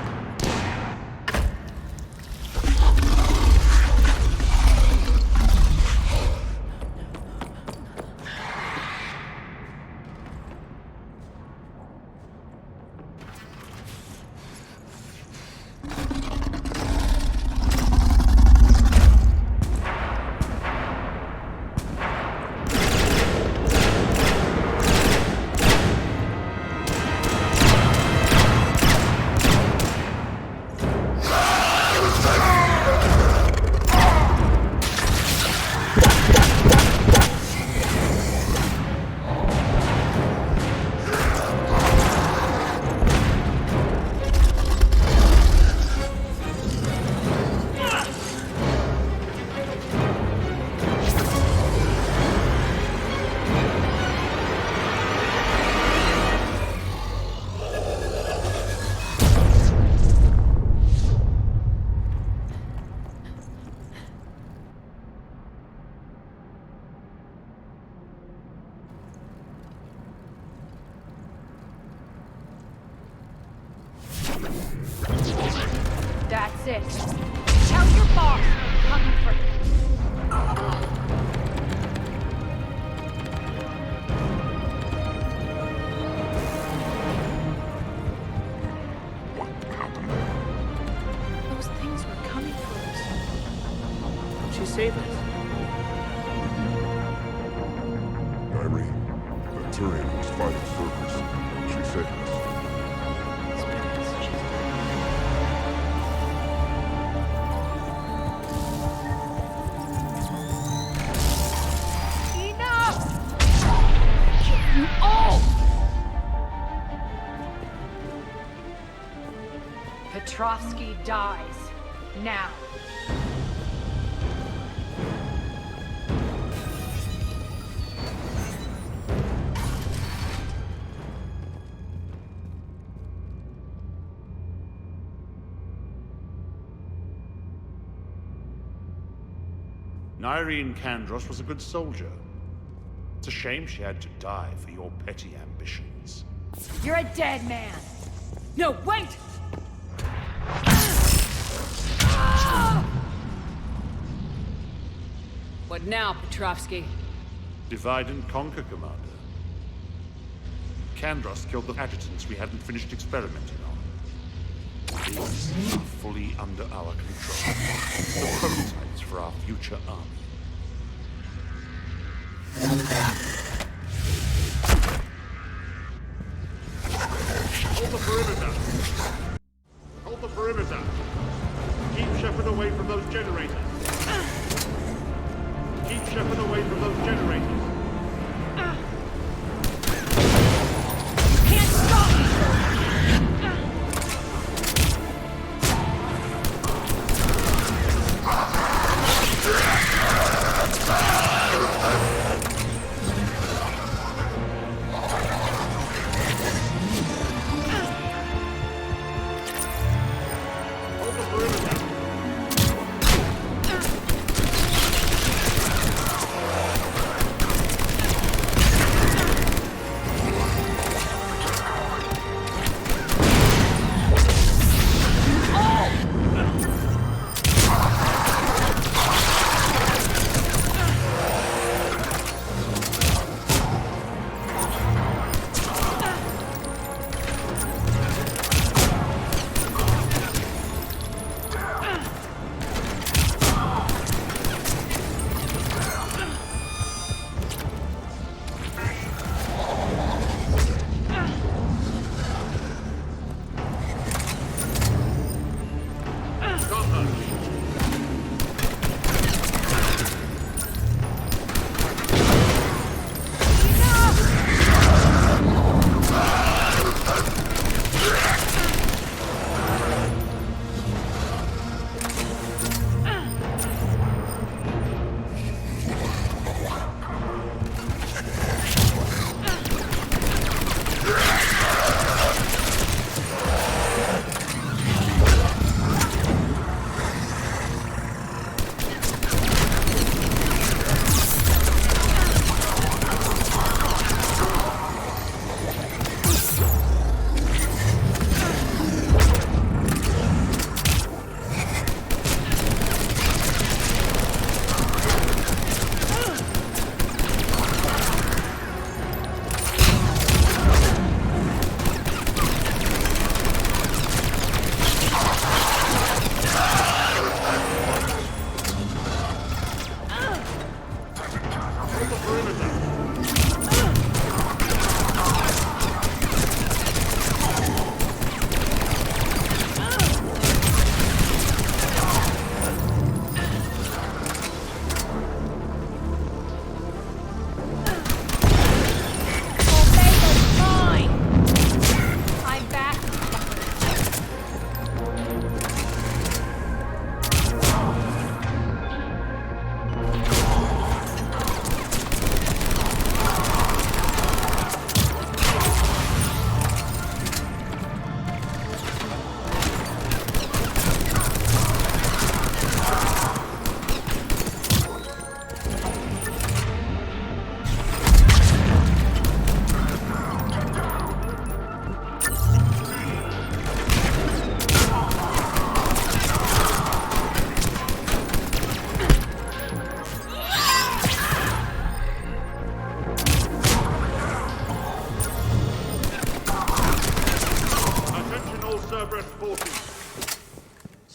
That's it. Tell your boss I'm coming for him. Petrovsky dies. Now. Nyreen Kandros was a good soldier. It's a shame she had to die for your petty ambitions. You're a dead man. No, wait! What now, Petrovsky? Divide and conquer, Commander. Kandros killed the adjutants we hadn't finished experimenting on. These are fully under our control. The prototypes for our future army. Hold the perimeter! Hold the perimeter! Keep Shepard away from those generators! Keep Shepard away from those generators! Can't stop me!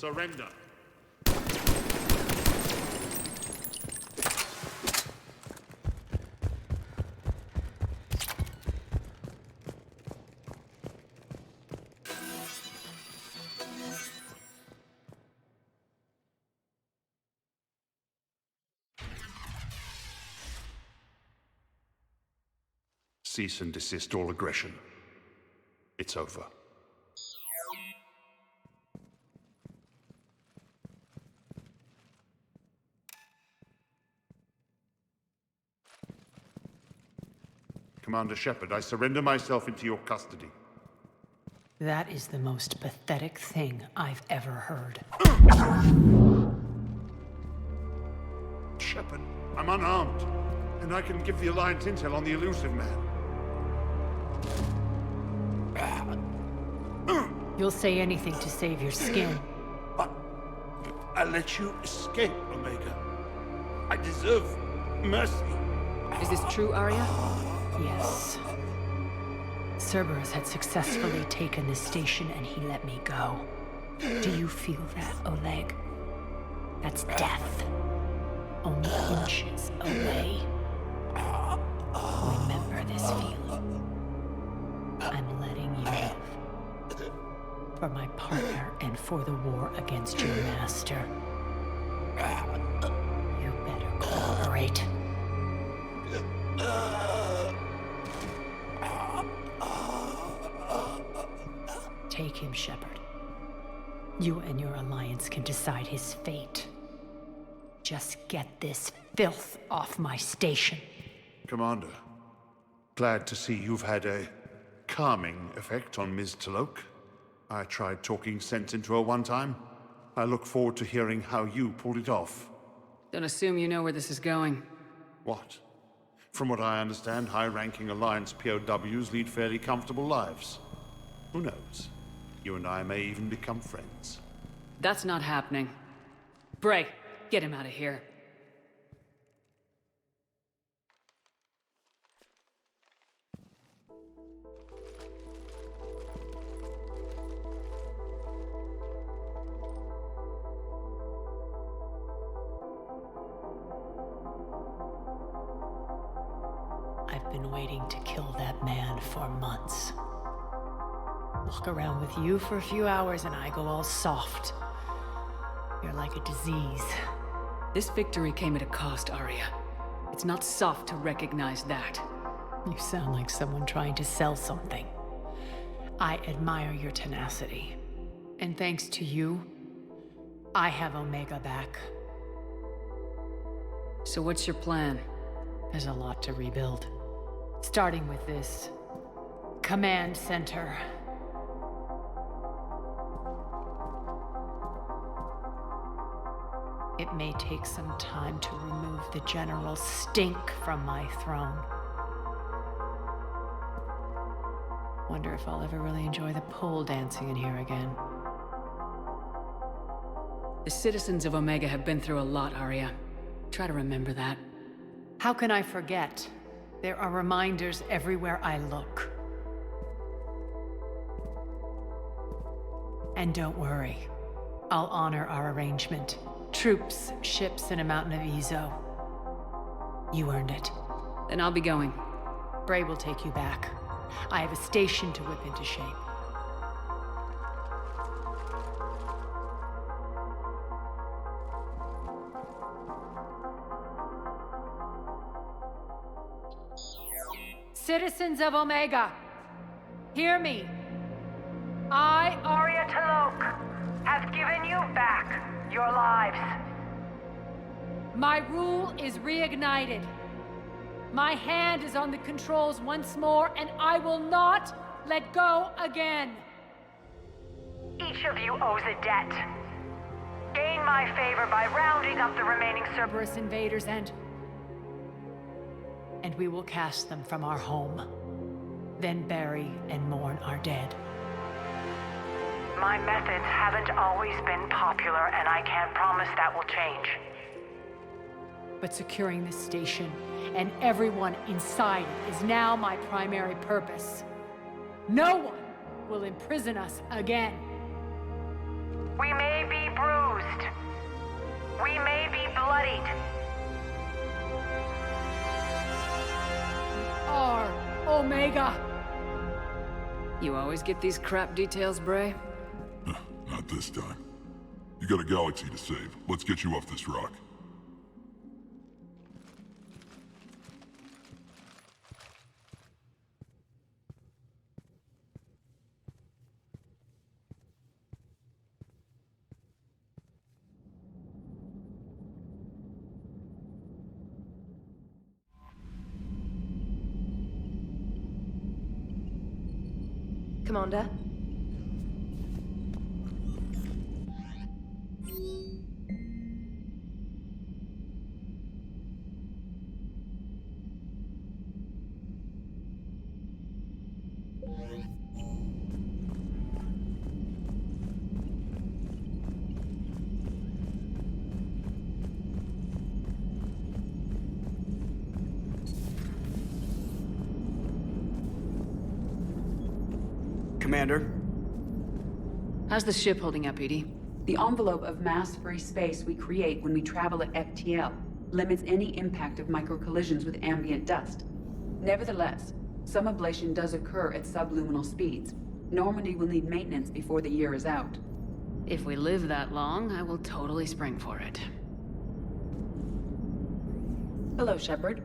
Surrender. Cease and desist all aggression. It's over. Commander Shepard, I surrender myself into your custody. That is the most pathetic thing I've ever heard. Shepard, I'm unarmed, and I can give the Alliance intel on the Illusive Man. You'll say anything to save your skin. I let you escape, Omega. I deserve mercy. Is this true, Arya? Yes. Cerberus had successfully taken this station and he let me go. Do you feel that, Oleg? That's death. Only inches away. Remember this feeling. I'm letting you live. For my partner and for the war against your master. You better cooperate. Take him, Shepard. You and your Alliance can decide his fate. Just get this filth off my station. Commander, glad to see you've had a calming effect on Ms. T'Loak. I tried talking sense into her one time. I look forward to hearing how you pulled it off. Don't assume you know where this is going. What? From what I understand, high-ranking Alliance POWs lead fairly comfortable lives. Who knows? You and I may even become friends. That's not happening. Bray, get him out of here. I've been waiting to kill that man for months. Walk around with you for a few hours and I go all soft. You're like a disease. This victory came at a cost, Arya. It's not soft to recognize that. You sound like someone trying to sell something. I admire your tenacity. And thanks to you, I have Omega back. So what's your plan? There's a lot to rebuild. Starting with this command center. It may take some time to remove the general stink from my throne. Wonder if I'll ever really enjoy the pole dancing in here again. The citizens of Omega have been through a lot, Arya. Try to remember that. How can I forget? There are reminders everywhere I look. And don't worry. I'll honor our arrangement. Troops, ships, and a mountain of Ezo. You earned it. Then I'll be going. Bray will take you back. I have a station to whip into shape. Citizens of Omega, hear me. I, Arya T'Loak, have given you back your lives. My rule is reignited. My hand is on the controls once more, and I will not let go again. Each of you owes a debt. Gain my favor by rounding up the remaining Cerberus invaders and we will cast them from our home. Then bury and mourn our dead. My methods haven't always been popular, and I can't promise that will change. But securing this station and everyone inside it is now my primary purpose. No one will imprison us again. We may be bruised. We may be bloodied. We are Omega. You always get these crap details, Bray? Not this time. You got a galaxy to save. Let's get you off this rock. Commander? Commander? How's the ship holding up, Edie? The envelope of mass-free space we create when we travel at FTL limits any impact of micro-collisions with ambient dust. Nevertheless, some ablation does occur at subluminal speeds. Normandy will need maintenance before the year is out. If we live that long, I will totally spring for it. Hello, Shepard.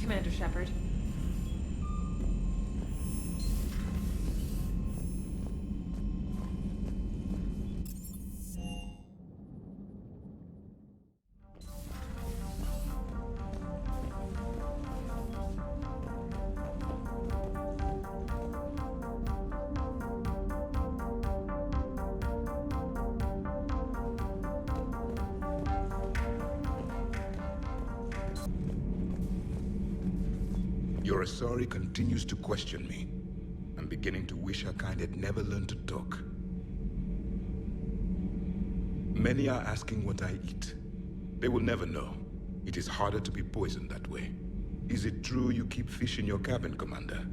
Commander Shepard. Your Asari continues to question me. I'm beginning to wish her kind had never learned to talk. Many are asking what I eat. They will never know. It is harder to be poisoned that way. Is it true you keep fish in your cabin, Commander?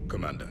Commander,